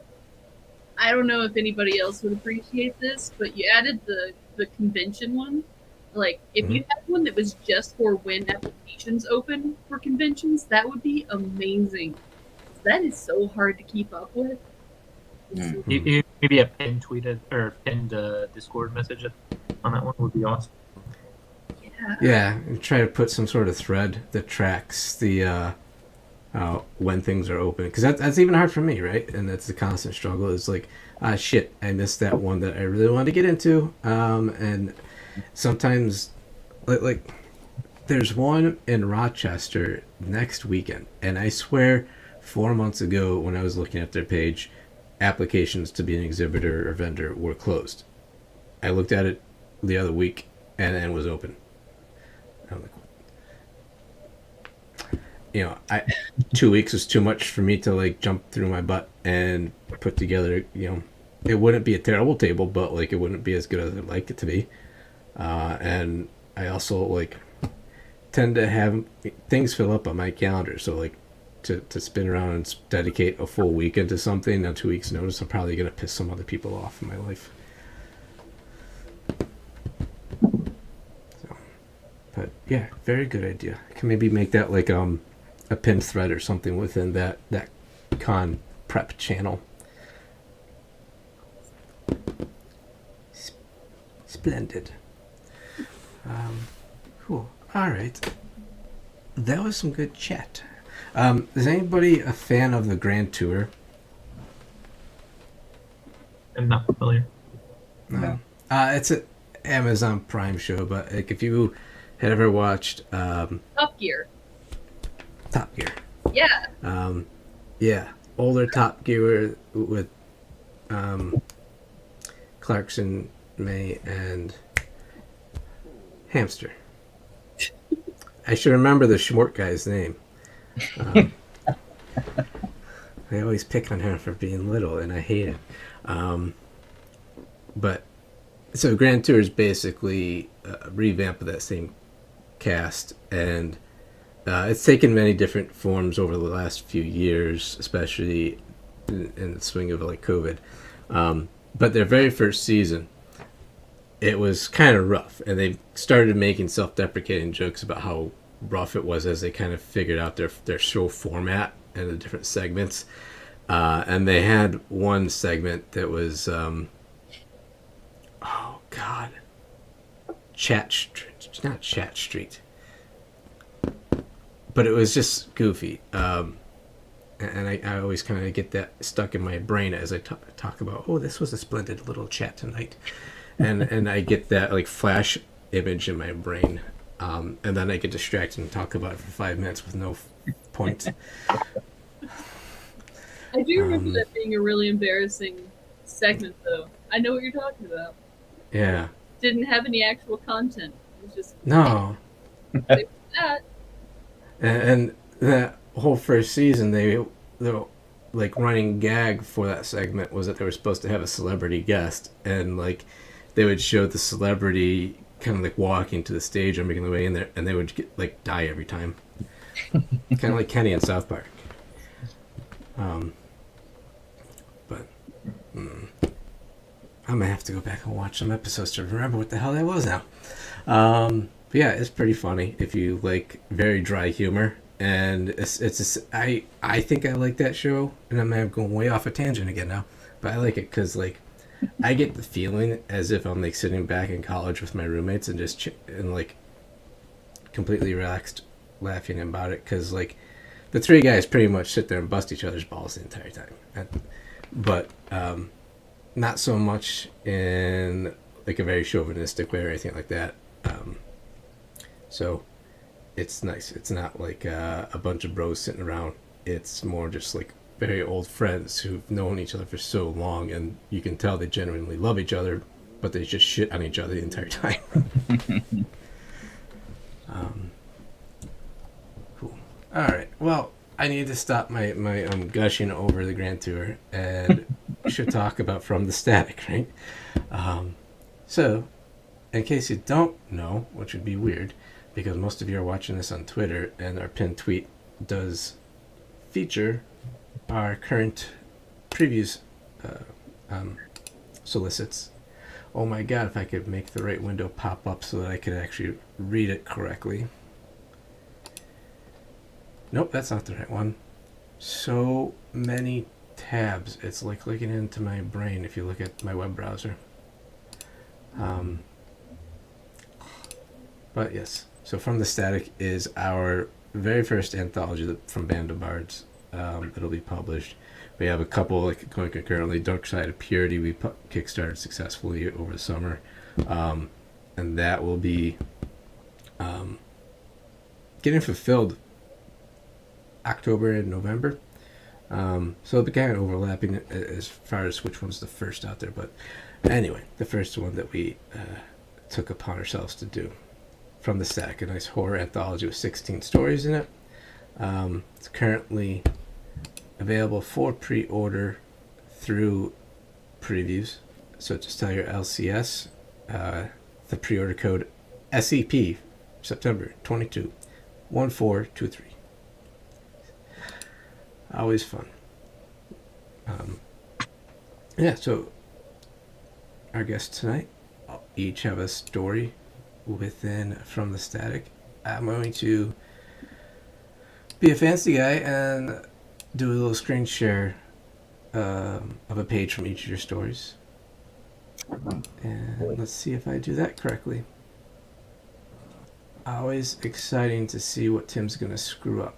Speaker 4: I don't know if anybody else would appreciate this, but you added the convention one. Like, if you had one that was just for when applications open for conventions, that would be amazing. That is so hard to keep up with.
Speaker 2: Maybe a pinned tweeted or pinned Discord message on that one would be awesome.
Speaker 1: Yeah, and try to put some sort of thread that tracks the when things are open, because that's even hard for me, right? And that's the constant struggle. Is like, shit, I missed that one that I really wanted to get into, and sometimes, like, there's one in Rochester next weekend, and I swear 4 months ago when I was looking at their page, applications to be an exhibitor or vendor were closed. I looked at it the other week, and it was open. I'm like, you know, 2 weeks is too much for me to like jump through my butt and put together. You know, it wouldn't be a terrible table, but like it wouldn't be as good as I'd like it to be. And I also like tend to have things fill up on my calendar, so like to spin around and dedicate a full weekend to something on 2 weeks' notice, I'm probably gonna piss some other people off in my life. So, but yeah, very good idea. I can maybe make that like a pinned thread or something within that con prep channel. Splendid. Cool. All right. That was some good chat. Is anybody a fan of the Grand Tour?
Speaker 2: I'm not familiar.
Speaker 1: No. It's an Amazon Prime show, but like if you had ever watched
Speaker 4: Top Gear.
Speaker 1: Top Gear.
Speaker 4: Yeah.
Speaker 1: Yeah, older Top Gear with Clarkson, May, and Hamster. I should remember the Schmort guy's name. I always pick on him for being little, and I hate it. But so Grand Tour is basically a revamp of that same cast, and it's taken many different forms over the last few years, especially in the swing of like COVID. But their very first season, it was kind of rough, and they started making self-deprecating jokes about how rough it was as they kind of figured out their show format and the different segments. And they had one segment that was, oh God, not Chat Street, but it was just goofy. And I always kind of get that stuck in my brain as I talk about, oh, this was a splendid little chat tonight. And I get that like flash image in my brain. And then I get distracted and talk about it for 5 minutes with no point.
Speaker 4: I do remember that being a really embarrassing segment, though. I know what you're talking about.
Speaker 1: Yeah.
Speaker 4: Didn't have any actual content. It was just
Speaker 1: No.
Speaker 4: that.
Speaker 1: And that whole first season, the like running gag for that segment was that they were supposed to have a celebrity guest, and like they would show the celebrity kind of like walking to the stage or making their way in there, and they would like die every time. Kind of like Kenny in South Park. But I'm gonna have to go back and watch some episodes to remember what the hell that was now. But yeah, it's pretty funny if you like very dry humor, and I think I like that show, and I'm going way off a tangent again now, but I like it because like I get the feeling as if I'm like sitting back in college with my roommates and just and like completely relaxed, laughing about it because like the three guys pretty much sit there and bust each other's balls the entire time, but not so much in like a very chauvinistic way or anything like that. So it's nice. It's not like a bunch of bros sitting around. It's more just like very old friends who've known each other for so long, and you can tell they genuinely love each other, but they just shit on each other the entire time. Cool. All right. Well, I need to stop my gushing over the Grand Tour, and we should talk about From the Static, right? So, in case you don't know, which would be weird, because most of you are watching this on Twitter, and our pinned tweet does feature our current previews solicits. Oh my god, if I could make the right window pop up so that I could actually read it correctly. Nope, that's not the right one. So many tabs. It's like looking into my brain if you look at my web browser. But yes, so From the Static is our very first anthology from Band of Bards. It'll be published. We have a couple like going concurrently. Dark Side of Purity we kickstarted successfully over the summer, and that will be getting fulfilled October and November. So it'll be kind of overlapping as far as which one's the first out there. But anyway, the first one that we took upon ourselves to do. From the Static, a nice horror anthology with 16 stories in it. It's currently available for pre-order through previews. So just tell your LCS the pre-order code SEP September 22 1423. Always fun. Yeah, so our guests tonight each have a story within From the Static. I'm going to be a fancy guy and do a little screen share of a page from each of your stories. And let's see if I do that correctly. Always exciting to see what Tim's going to screw up.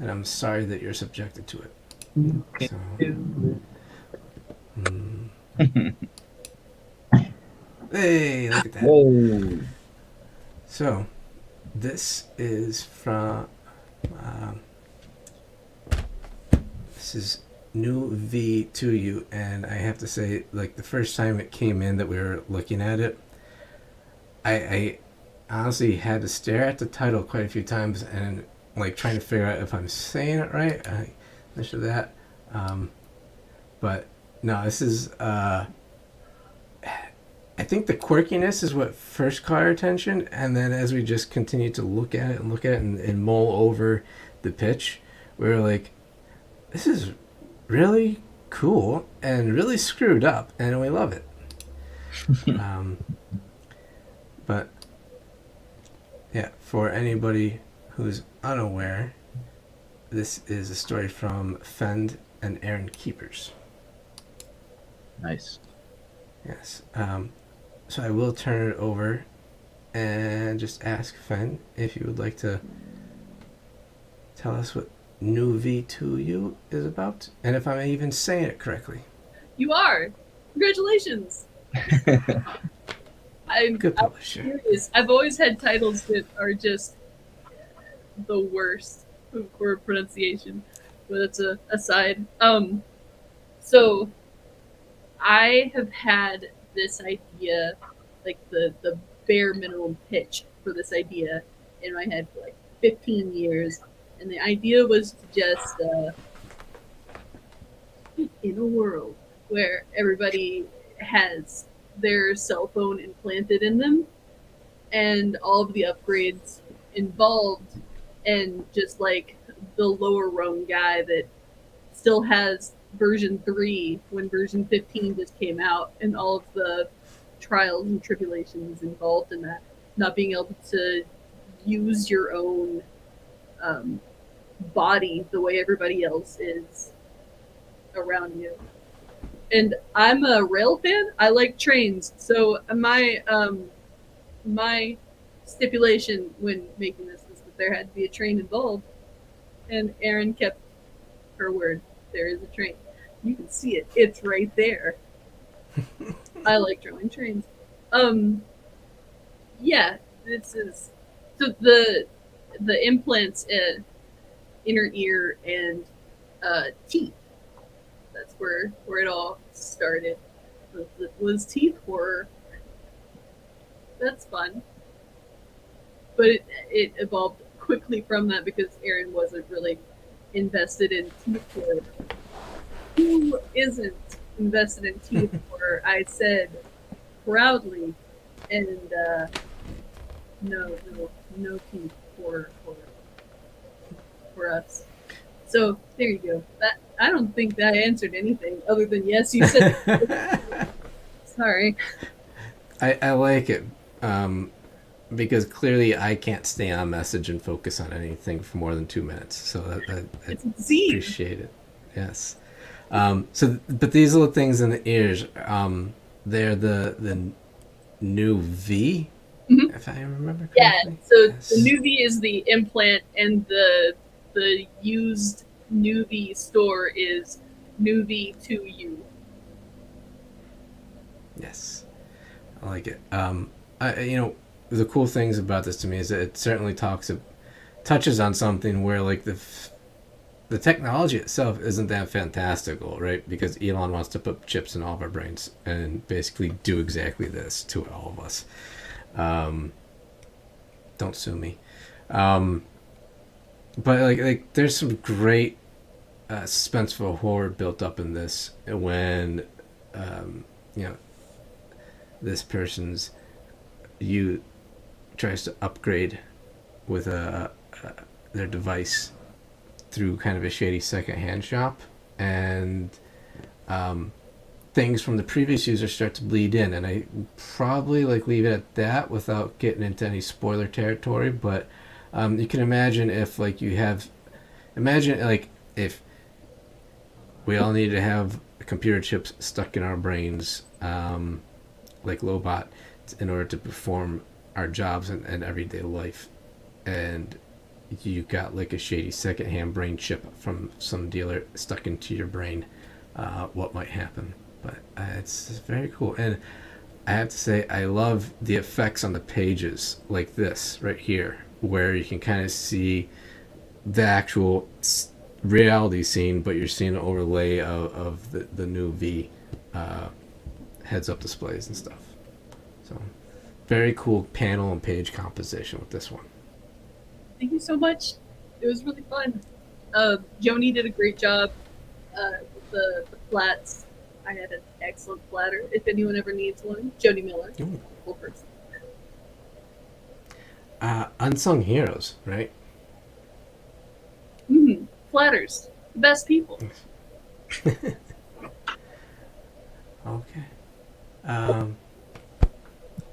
Speaker 1: And I'm sorry that you're subjected to it. So, hey, look at that.
Speaker 3: Whoa.
Speaker 1: So, this is from... this is New V to You, and I have to say, like, the first time it came in that we were looking at it, I honestly had to stare at the title quite a few times and, like, trying to figure out if I'm saying it right, this or that. But, no, this is... I think the quirkiness is what first caught our attention, and then as we just continued to look at it and mull over the pitch, we were like, this is really cool and really screwed up, and we love it. But yeah, for anybody who's unaware, this is a story from Fend and Aaron Keepers.
Speaker 3: Nice.
Speaker 1: Yes. So I will turn it over and just ask Fen if you would like to tell us what New V2U is about, and if I'm even saying it correctly.
Speaker 4: You are. Congratulations. I'm
Speaker 1: Good publisher.
Speaker 4: curious. I've always had titles that are just the worst for pronunciation, but that's a aside. So I have had this idea, like the bare minimum pitch for this idea in my head for like 15 years, and the idea was to just in a world where everybody has their cell phone implanted in them, and all of the upgrades involved, and just like the lower rung guy that still has version 3 when version 15 just came out, and all of the trials and tribulations involved in that, not being able to use your own body the way everybody else is around you. And I'm a rail fan. I like trains, so my stipulation when making this was that there had to be a train involved, and Erin kept her word. There is a train. You can see it. It's right there. I like drawing trains. Yeah, this is so the implants, inner ear and teeth. That's where it all started. Was teeth horror. That's fun. But it evolved quickly from that because Erin wasn't really invested in teeth horror. Who isn't invested in teeth horror? I said proudly, and no teeth horror for us. So there you go. That, I don't think that answered anything other than yes, you said. Sorry.
Speaker 1: I like it because clearly I can't stay on message and focus on anything for more than 2 minutes. So I appreciate it. Yes. But these little things in the ears, they're the new V, if I remember correctly.
Speaker 4: Yeah. So
Speaker 1: yes.
Speaker 4: The new V is the implant, and the used new V store is new V to you.
Speaker 1: Yes, I like it. The cool things about this to me is that it certainly touches on something where like the technology itself isn't that fantastical, right? Because Elon wants to put chips in all of our brains and basically do exactly this to all of us. Don't sue me. But like there's some great suspenseful horror built up in this when this person's tries to upgrade with their device through kind of a shady secondhand shop, and things from the previous user start to bleed in, and I probably leave it at that without getting into any spoiler territory. But you can imagine if if we all needed to have computer chips stuck in our brains, like Lobot, in order to perform our jobs and everyday life, and you got like a shady secondhand brain chip from some dealer stuck into your brain, what might happen. But it's very cool, and I have to say I love the effects on the pages like this right here, where you can kind of see the actual reality scene, but you're seeing an overlay of the new V heads-up displays and stuff. So very cool panel and page composition with this one.
Speaker 4: Thank you so much. It was really fun. Joni did a great job with the flats. I had an excellent flatter. If anyone ever needs one, Joni Miller.
Speaker 1: Ooh.
Speaker 4: Cool person.
Speaker 1: Unsung heroes, right?
Speaker 4: Flatters. The best people.
Speaker 1: Okay.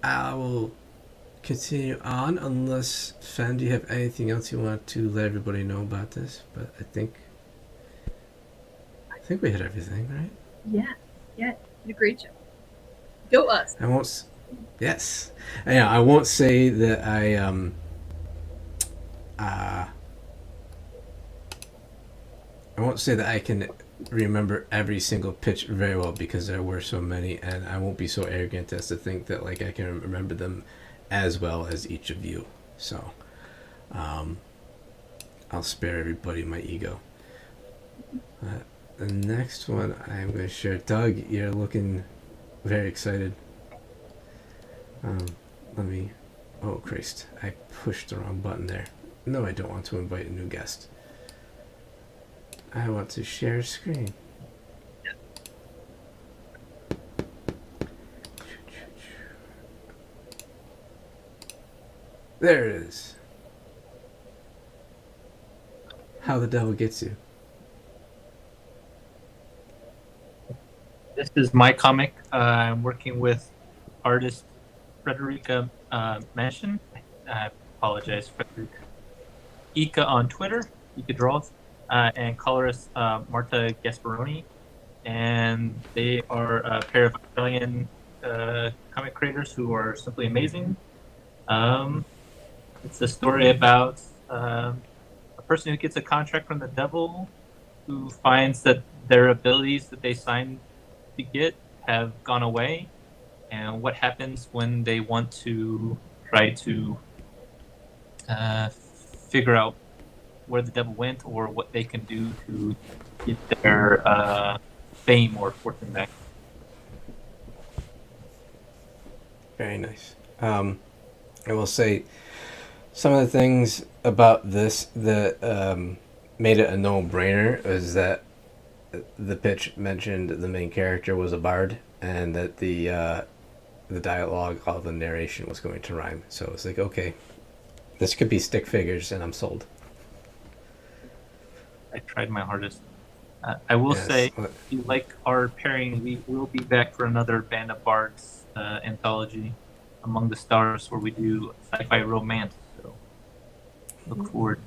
Speaker 1: I will continue on unless, Fend, do you have anything else you want to let everybody know about this? But I think we hit everything, right?
Speaker 4: Yeah. You did a great job. Go us.
Speaker 1: I won't. Yes. Yeah, I won't say that I won't say that I can remember every single pitch very well because there were so many, and I won't be so arrogant as to think that I can remember them as well as each of you. So I'll spare everybody my ego. The next one I'm going to share. Doug, you're looking very excited. Let me... Oh, Christ. I pushed the wrong button there. No, I don't want to invite a new guest. I want to share screen. There it is. How the Devil Gets You.
Speaker 2: This is my comic. I'm working with artist Frederica Mansion. I apologize, Frederica. Ika on Twitter, Ika Draws, and colorist Marta Gasparoni. And they are a pair of Australian comic creators who are simply amazing. It's a story about a person who gets a contract from the devil, who finds that their abilities that they signed to get have gone away, and what happens when they want to try to figure out where the devil went or what they can do to get their fame or fortune back.
Speaker 1: Very nice. I will say some of the things about this that made it a no-brainer is that the pitch mentioned the main character was a bard, and that the dialogue, all the narration was going to rhyme. So it's like, okay, this could be stick figures, and I'm sold.
Speaker 2: I tried my hardest. I will say, if you like our pairing, we will be back for another Band of Bards anthology, Among the Stars, where we do sci-fi romance. So look forward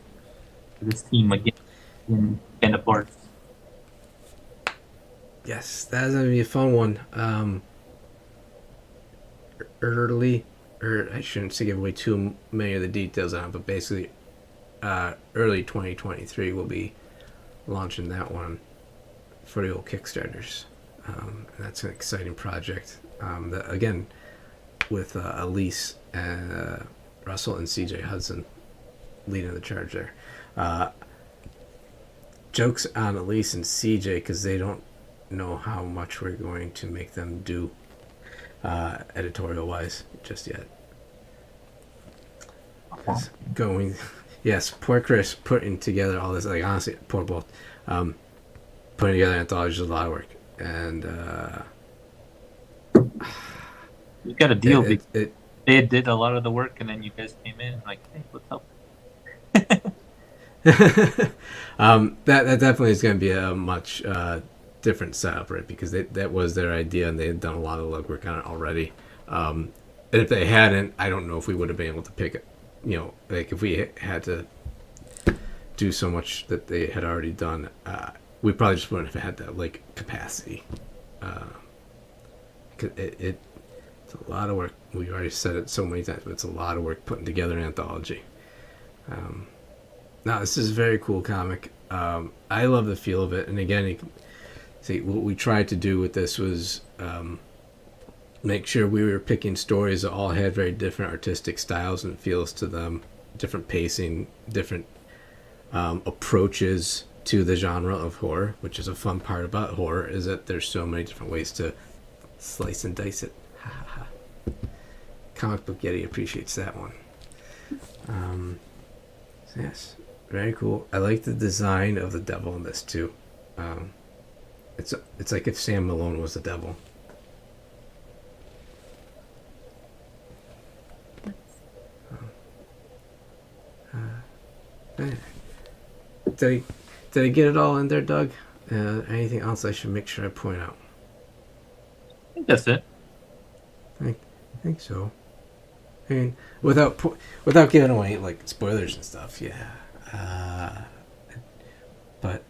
Speaker 2: to this team again in Band of Bards.
Speaker 1: Yes, that's gonna be a fun one. I shouldn't say give away too many of the details on it, but basically, early 2023 we'll be launching that one for the old Kickstarters. And that's an exciting project. That again, with Elise and Russell and CJ Hudson leading the charge there. Jokes on Elise and CJ because they don't know how much we're going to make them do editorial wise just yet. Yes, poor Chris putting together all this, like honestly, poor both. Putting together anthologies is a lot of work, and
Speaker 2: you got a deal. They did a lot of the work, and then you guys came in like, hey, what's up?
Speaker 1: That definitely is going to be a much different setup, right? Because that was their idea, and they had done a lot of legwork on it already. And if they hadn't, I don't know if we would have been able to pick it. You know, like if we had to do so much that they had already done, we probably just wouldn't have had that like capacity. It's a lot of work. We've already said it so many times, but it's a lot of work putting together an anthology. Now, this is a very cool comic. I love the feel of it. And again, you can see what we tried to do with this was make sure we were picking stories that all had very different artistic styles and feels to them, different pacing, different approaches to the genre of horror, which is a fun part about horror, is that there's so many different ways to slice and dice it. Comic Book Yeti appreciates that one. So yes, very cool. I like the design of the devil in this too. It's like if Sam Malone was the devil. Did I get it all in there, Doug? Anything else I should make sure I point out?
Speaker 2: I think that's it.
Speaker 1: I think so. I mean, without giving away like spoilers and stuff, yeah. But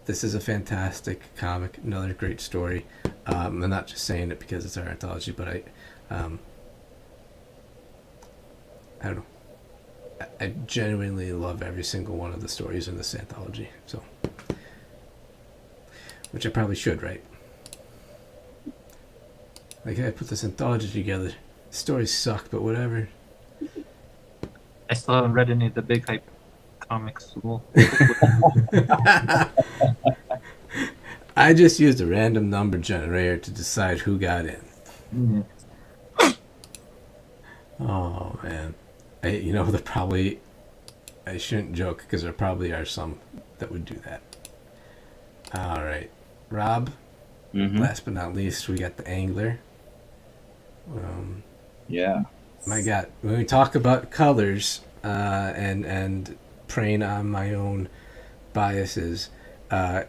Speaker 1: this is a fantastic comic, another great story. I'm not just saying it because it's our anthology, but I don't know. I genuinely love every single one of the stories in this anthology. So, which I probably should, right? Like, I put this anthology together. Stories suck, but whatever.
Speaker 2: I still haven't read any of the Big Hype comics.
Speaker 1: I just used a random number generator to decide who got in.
Speaker 2: Mm-hmm.
Speaker 1: Oh, man. I shouldn't joke because there probably are some that would do that. All right. Rob, last but not least, we got the Angler.
Speaker 3: Yeah.
Speaker 1: My God, when we talk about colors and preying on my own biases, a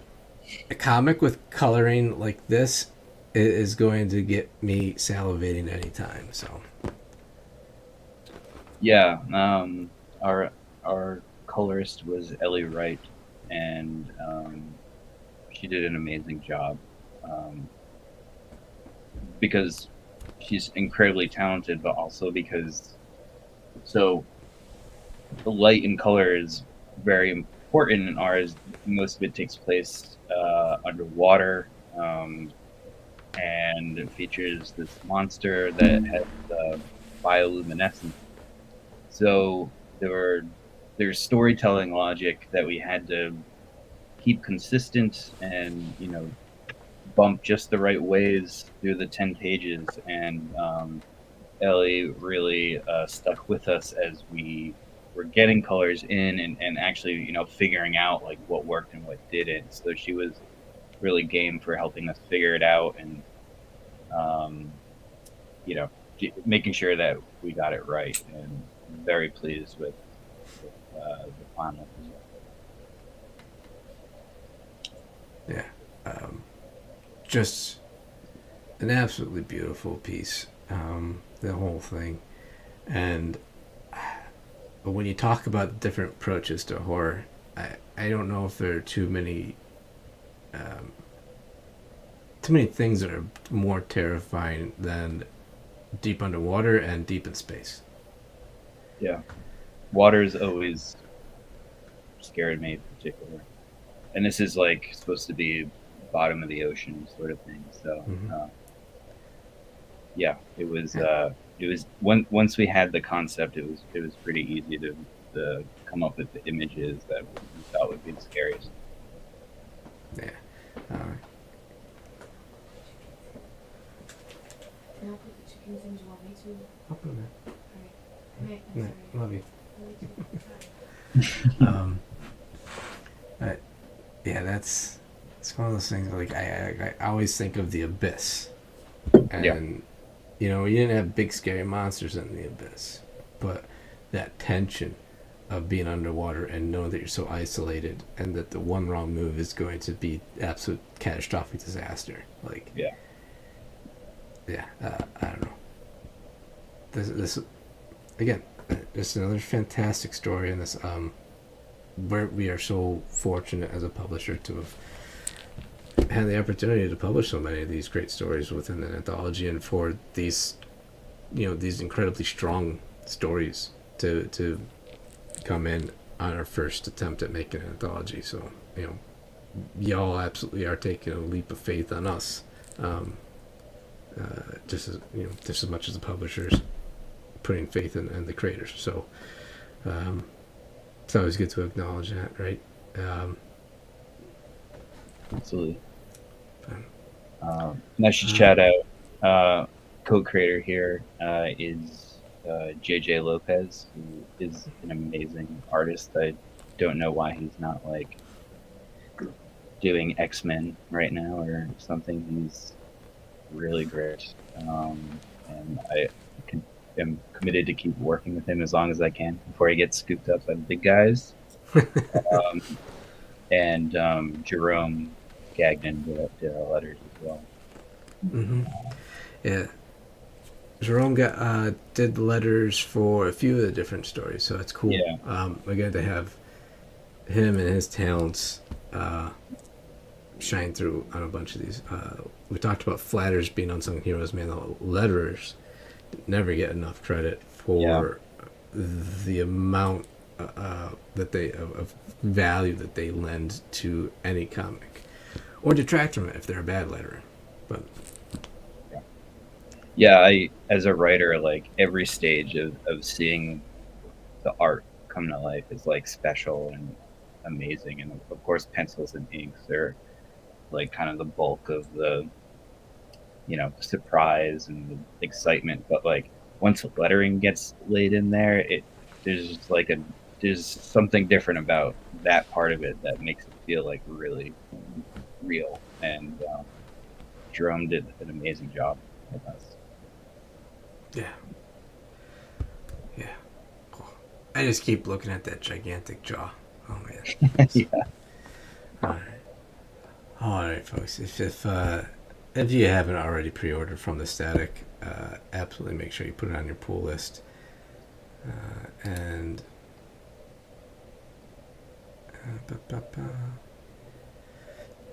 Speaker 1: comic with coloring like this is going to get me salivating anytime. So
Speaker 3: Yeah, our colorist was Ellie Wright, and she did an amazing job um, because she's incredibly talented, but also because so the light and color is very important in ours. Most of it takes place underwater, and it features this monster that has bioluminescence. So there's storytelling logic that we had to keep consistent and bump just the right ways through the 10 pages, and Ellie really stuck with us as we were getting colors in and actually figuring out like what worked and what didn't. So she was really game for helping us figure it out, and um, making sure that we got it right, and I'm very pleased with the final result.
Speaker 1: yeah, just an absolutely beautiful piece. The whole thing, and but when you talk about different approaches to horror, I don't know if there are um, too many things that are more terrifying than deep underwater and deep in space.
Speaker 3: Yeah, water's always scared me in particular, and this is like supposed to be bottom of the ocean sort of thing. So
Speaker 1: Mm-hmm.
Speaker 3: yeah, once we had the concept, it was pretty easy to come up with the images that we thought would be the scariest.
Speaker 1: Yeah.
Speaker 5: Can I put the chickens in? Do you want me to?
Speaker 1: I'll put 'em in.
Speaker 5: Alright. Alright, I'm
Speaker 1: Yeah,
Speaker 5: sorry.
Speaker 1: love you.
Speaker 5: Love you too.
Speaker 1: But yeah, it's one of those things. Like I always think of the abyss, and
Speaker 3: Yeah.
Speaker 1: you didn't have big scary monsters in the abyss, but that tension of being underwater and knowing that you're so isolated and that the one wrong move is going to be absolute catastrophic disaster. Like
Speaker 3: Yeah.
Speaker 1: I don't know. This again, it's another fantastic story, and this we are so fortunate as a publisher to have had the opportunity to publish so many of these great stories within an anthology, and for these these incredibly strong stories to come in on our first attempt at making an anthology. So y'all absolutely are taking a leap of faith on us, just as much as the publishers putting faith in the creators. So it's always good to acknowledge that, right?
Speaker 3: Absolutely.
Speaker 1: Fun.
Speaker 3: And I should shout out co-creator here is JJ Lopez, who is an amazing artist. I don't know why he's not like doing X-Men right now or something. He's really great, and I am committed to keep working with him as long as I can before he gets scooped up by the big guys. And Jerome Gagnon did our letters as well.
Speaker 1: Mm-hmm. Yeah. Jerome did the letters for a few of the different stories, so it's cool.
Speaker 3: Yeah.
Speaker 1: Again, to have him and his talents shine through on a bunch of these. We talked about Flatters being unsung heroes, man. The letterers never get enough credit for the amount that they of value that they lend to any comic, or detract from it if they're a bad letterer. But
Speaker 3: yeah, I as a writer, like every stage of seeing the art come to life is like special and amazing. And of course pencils and inks are like kind of the bulk of the surprise and the excitement. But like once lettering gets laid in there, there's something different about that part of it that makes it feel like really real. And Jerome did an amazing job with us.
Speaker 1: yeah. Cool. I just keep looking at that gigantic jaw. Oh man.
Speaker 3: Yeah.
Speaker 1: All right, folks. If you haven't already pre-ordered from the Static, absolutely make sure you put it on your pool list. And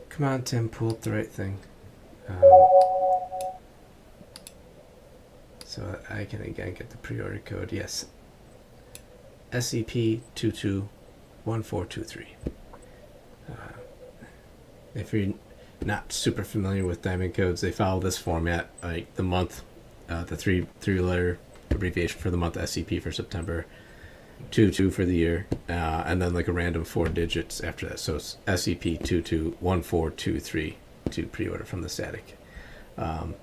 Speaker 1: come on, Tim, pull up the right thing. So I can again get the pre-order code. Yes, SCP-221423. If you're not super familiar with diamond codes, they follow this format, like the month, the three-letter abbreviation for the month, SCP for September, 22 for the year, and then like a random 4 digits after that. So it's SCP-221423 to pre-order from the Static. And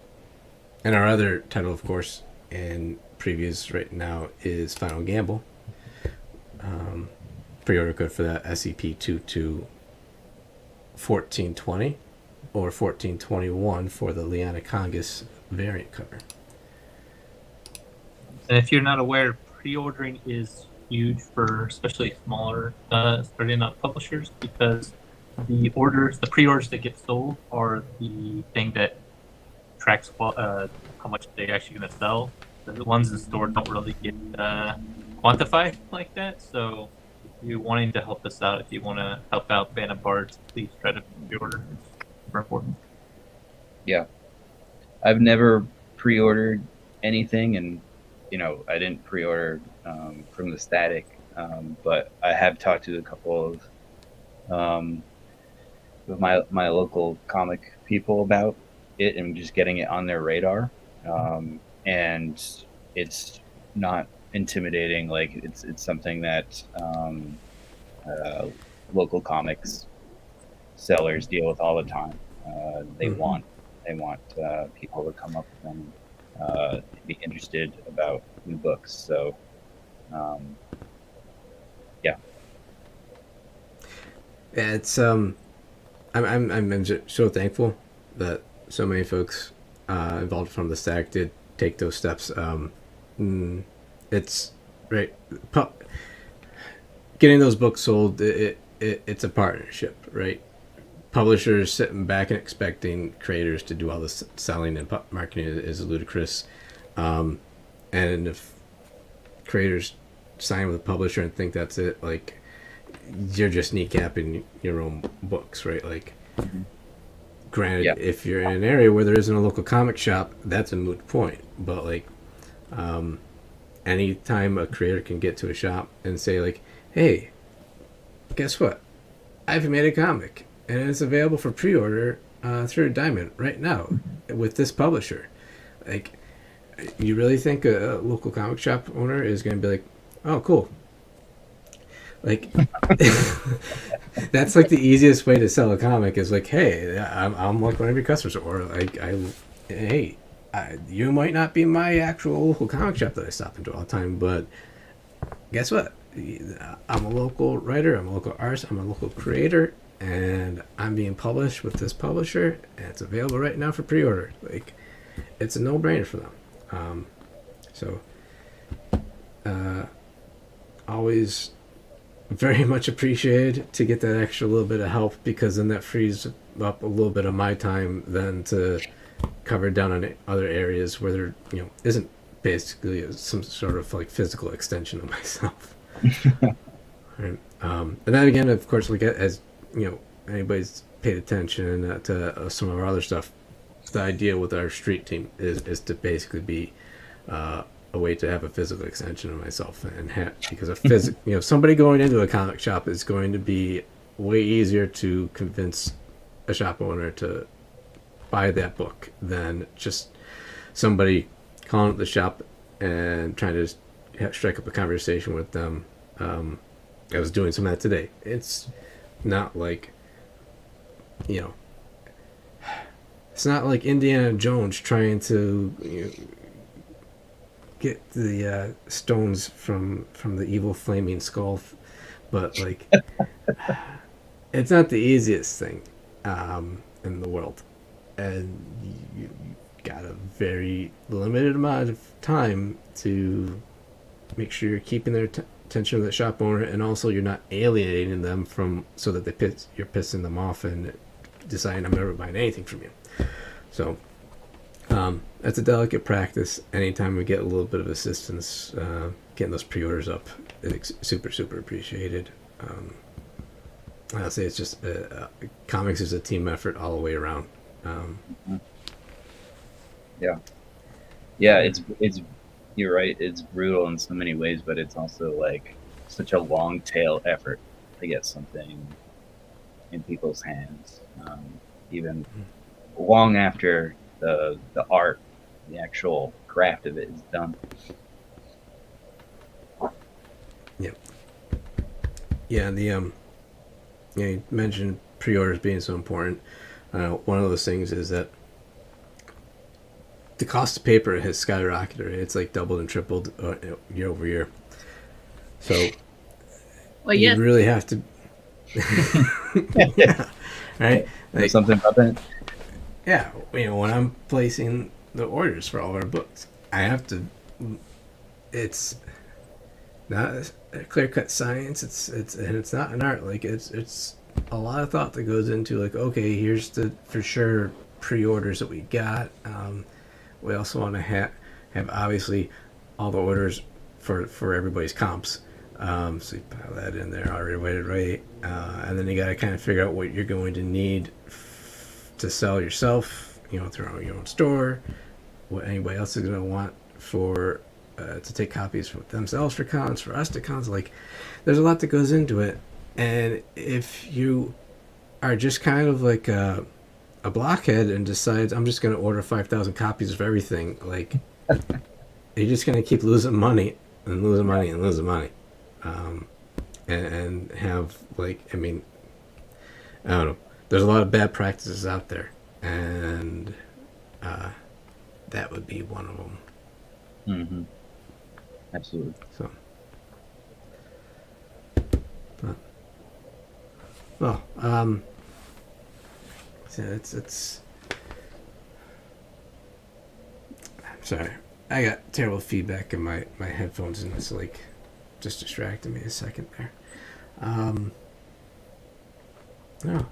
Speaker 1: our other title, of course, in previews right now is Final Gamble. Pre-order code for that, SCP-221420 or 1421 for the Liana Congus variant cover.
Speaker 2: And if you're not aware, pre-ordering is huge for especially smaller starting out publishers, because the pre-orders that get sold are the thing that tracks how much they're actually going to sell. The ones in the store don't really get quantified like that. So if you're wanting to help us out, if you want to help out Band of Bards, please try to pre-order. It's super important.
Speaker 3: Yeah. I've never pre-ordered anything, and I didn't pre-order from the Static, but I have talked to a couple of my local comic people about it and just getting it on their radar, and it's not intimidating. Like it's something that local comics sellers deal with all the time. They want people to come up with them, to be interested about new books. So yeah.
Speaker 1: Yeah, it's I'm so thankful that so many folks involved from the Stack did take those steps. It's right. Getting those books sold, it's a partnership, right? Publishers sitting back and expecting creators to do all this selling and marketing is ludicrous. And if creators sign with a publisher and think that's it, like, you're just kneecapping your own books, right? Like, granted,
Speaker 3: Yeah.
Speaker 1: if you're in an area where there isn't a local comic shop, that's a moot point. But like, anytime a creator can get to a shop and say like, hey, guess what? I've made a comic and it's available for pre-order through Diamond right now with this publisher. Like, you really think a local comic shop owner is going to be like, oh, cool. Like, that's like the easiest way to sell a comic is like, hey, I'm like one of your customers, or like, hey, you might not be my actual local comic shop that I stop into all the time, but guess what? I'm a local writer, I'm a local artist, I'm a local creator, and I'm being published with this publisher, and it's available right now for pre-order. Like, it's a no-brainer for them. Always very much appreciated to get that extra little bit of help, because then that frees up a little bit of my time then to cover down on other areas where there isn't basically some sort of like physical extension of myself. Right. And then again, of course, like, as anybody's paid attention to some of our other stuff, the idea with our street team is to basically be a way to have a physical extension of myself, and because somebody going into a comic shop is going to be way easier to convince a shop owner to buy that book than just somebody calling up the shop and trying to strike up a conversation with them. I was doing some of that today. It's not like, it's not like Indiana Jones trying to get the stones from the evil flaming skull, but like, it's not the easiest thing in the world, and you got a very limited amount of time to make sure you're keeping their attention of the shop owner, and also you're not alienating them from so that you're pissing them off and deciding I'm never buying anything from you. So that's a delicate practice. Anytime we get a little bit of assistance getting those pre-orders up, it's super appreciated. I'll say it's just comics is a team effort all the way around.
Speaker 3: Yeah, it's you're right. It's brutal in so many ways, but it's also like such a long tail effort to get something in people's hands, even long after the art, the actual craft of it is done.
Speaker 1: Yeah, you mentioned pre-orders being so important. One of those things is that the cost of paper has skyrocketed. It's like doubled and tripled year over year. So
Speaker 4: Well,
Speaker 1: you
Speaker 4: yes,
Speaker 1: really have to, yeah, right?
Speaker 3: There's something about that.
Speaker 1: Yeah, when I'm placing the orders for all of our books, I have to. It's not a clear-cut science. It's not an art. Like it's a lot of thought that goes into like, okay, here's the for sure pre-orders that we got. We also want to have obviously all the orders for everybody's comps. So you pile that in there already weighted right, and then you got to kind of figure out what you're going to need to sell yourself. Through your own store. What anybody else is going to want for to take copies for themselves for cons, for us to cons. Like, there's a lot that goes into it, and if you are just kind of like a blockhead and decides I'm just going to order 5,000 copies of everything, like you're just going to keep losing money and losing money and losing money, and have like I don't know. There's a lot of bad practices out there, and that would be one of them.
Speaker 3: Mm-hmm. Absolutely.
Speaker 1: So, but, well, so it's. I'm sorry, I got terrible feedback in my headphones, and it's like just distracted me a second there. No,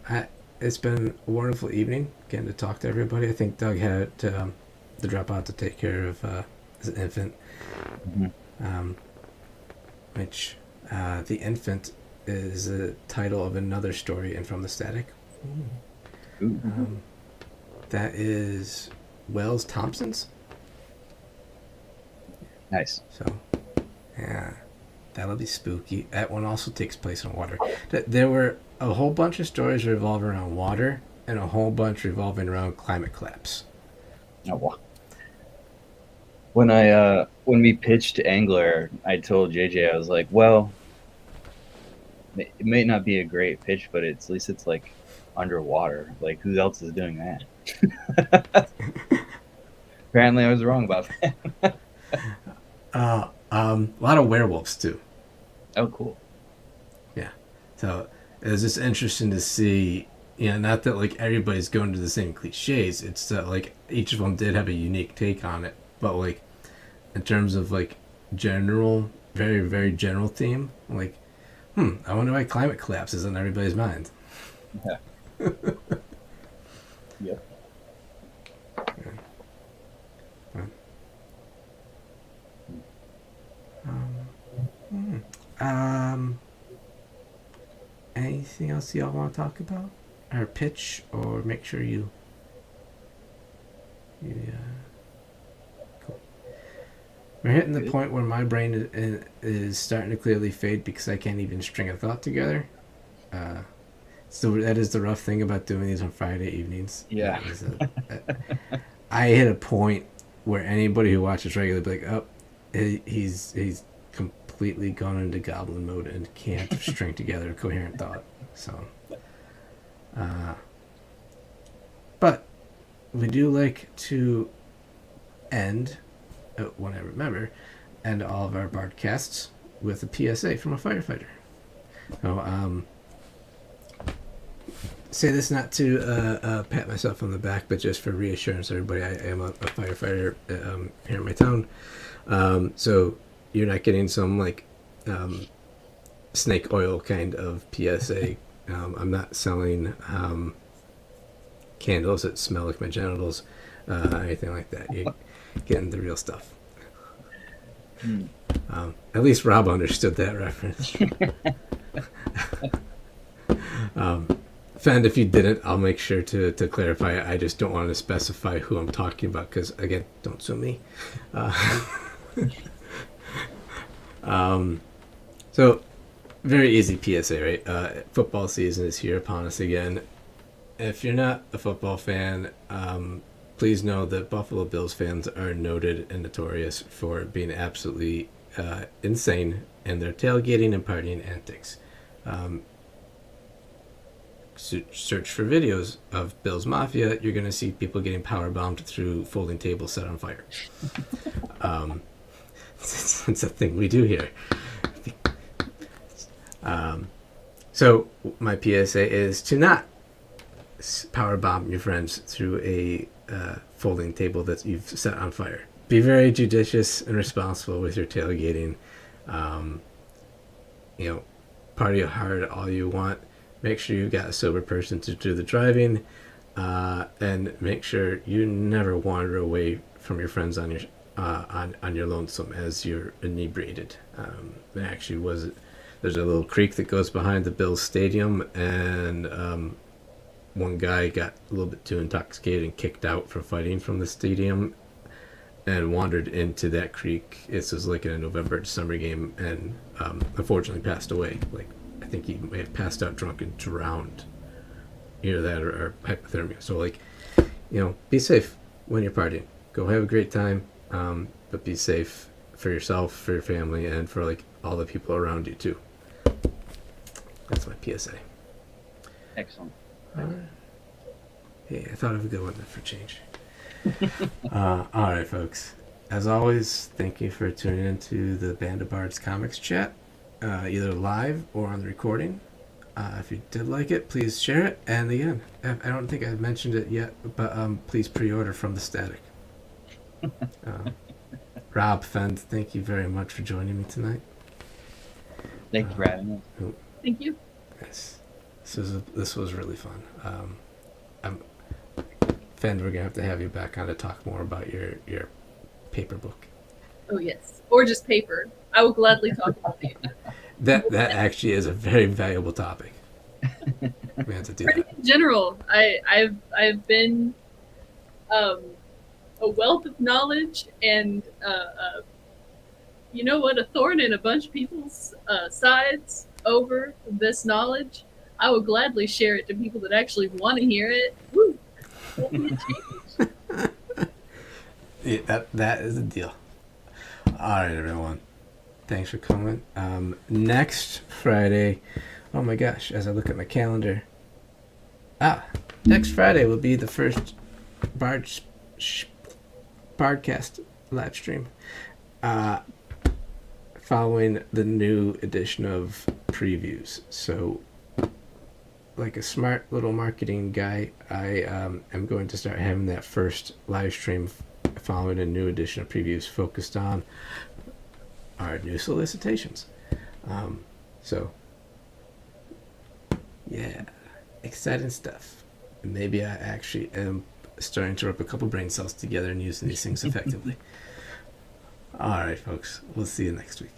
Speaker 1: it's been a wonderful evening getting to talk to everybody. I think Doug had to drop out to take care of his infant.
Speaker 3: Mm-hmm.
Speaker 1: Which the infant is the title of another story in From the Static.
Speaker 3: Ooh.
Speaker 1: That is Wells Thompson's.
Speaker 3: Nice.
Speaker 1: So, yeah, that'll be spooky. That one also takes place in water. There were a whole bunch of stories revolving around water and a whole bunch revolving around climate collapse.
Speaker 3: Oh, wow. When we pitched Angler, I told JJ, I was like, well, it may not be a great pitch, but at least it's like underwater. Like, who else is doing that? Apparently I was wrong about that.
Speaker 1: A lot of werewolves too.
Speaker 3: Oh, cool.
Speaker 1: Yeah. So it was just interesting to see, not that like everybody's going to the same cliches. It's that like each of them did have a unique take on it. But like in terms of like general, very, very general theme, like, I wonder why climate collapse is on everybody's mind.
Speaker 3: Yeah. Yep.
Speaker 1: Anything else y'all want to talk about, or pitch, or make sure you cool. We're hitting the point where my brain is starting to clearly fade because I can't even string a thought together. So that is the rough thing about doing these on Friday evenings.
Speaker 3: Yeah.
Speaker 1: I hit a point where anybody who watches regularly be like, oh, he's completely gone into goblin mode and can't string together a coherent thought. So, but we do like to end, when I remember, end all of our Bardcasts with a PSA from a firefighter. So, say this not to pat myself on the back, but just for reassurance, everybody, I am a firefighter here in my town. So you're not getting some like snake oil kind of PSA. I'm not selling candles that smell like my genitals, anything like that. You're getting the real stuff. At least Rob understood that reference. Fend, if you didn't, I'll make sure to clarify it. I just don't want to specify who I'm talking about because, again, don't sue me. So, very easy PSA, right? Football season is here upon us again. If you're not a football fan, please know that Buffalo Bills fans are noted and notorious for being absolutely insane in their tailgating and partying antics. Search for videos of Bills Mafia, you're going to see people getting power bombed through folding tables set on fire. It's a thing we do here. So my PSA is to not power bomb your friends through a folding table that you've set on fire. Be very judicious and responsible with your tailgating. Party hard all you want. Make sure you've got a sober person to do the driving, and make sure you never wander away from your friends on your lonesome as you're inebriated. There's a little creek that goes behind the Bills Stadium, and one guy got a little bit too intoxicated and kicked out for fighting from the stadium and wandered into that creek. This was like in a November, December game, and unfortunately passed away. I think he may have passed out drunk and drowned. Either that or hypothermia. So be safe when you're partying. Go have a great time, but be safe for yourself, for your family, and for all the people around you too. That's my PSA.
Speaker 3: Excellent.
Speaker 1: Hey, I thought of a good one for change. All right, folks. As always, thank you for tuning into the Band of Bards Comics chat, either live or on the recording. If you did like it, please share it. And again, I don't think I've mentioned it yet, but please pre-order from the Static. Rob, Fend, thank you very much for joining me tonight.
Speaker 3: Thank you for having me.
Speaker 4: Thank you.
Speaker 1: Yes, this was really fun. Fend, we're gonna have you back on to talk more about your paper book.
Speaker 4: Oh yes, or just paper. I will gladly talk about it.
Speaker 1: That actually is a very valuable topic. We have to do that.
Speaker 4: In general, I've been a wealth of knowledge and a thorn in a bunch of people's sides over this knowledge. I will gladly share it to people that actually want to hear it. Woo!
Speaker 1: Yeah, that is a deal. All right, everyone. Thanks for coming. Next Friday, oh my gosh, as I look at my calendar. Next Friday will be the first Bardcast live stream. Following the new edition of previews. So, like a smart little marketing guy, I am going to start having that first live stream following a new edition of previews focused on our new solicitations. Yeah, exciting stuff. Maybe I actually am starting to rub a couple brain cells together and using these things effectively. All right, folks. We'll see you next week.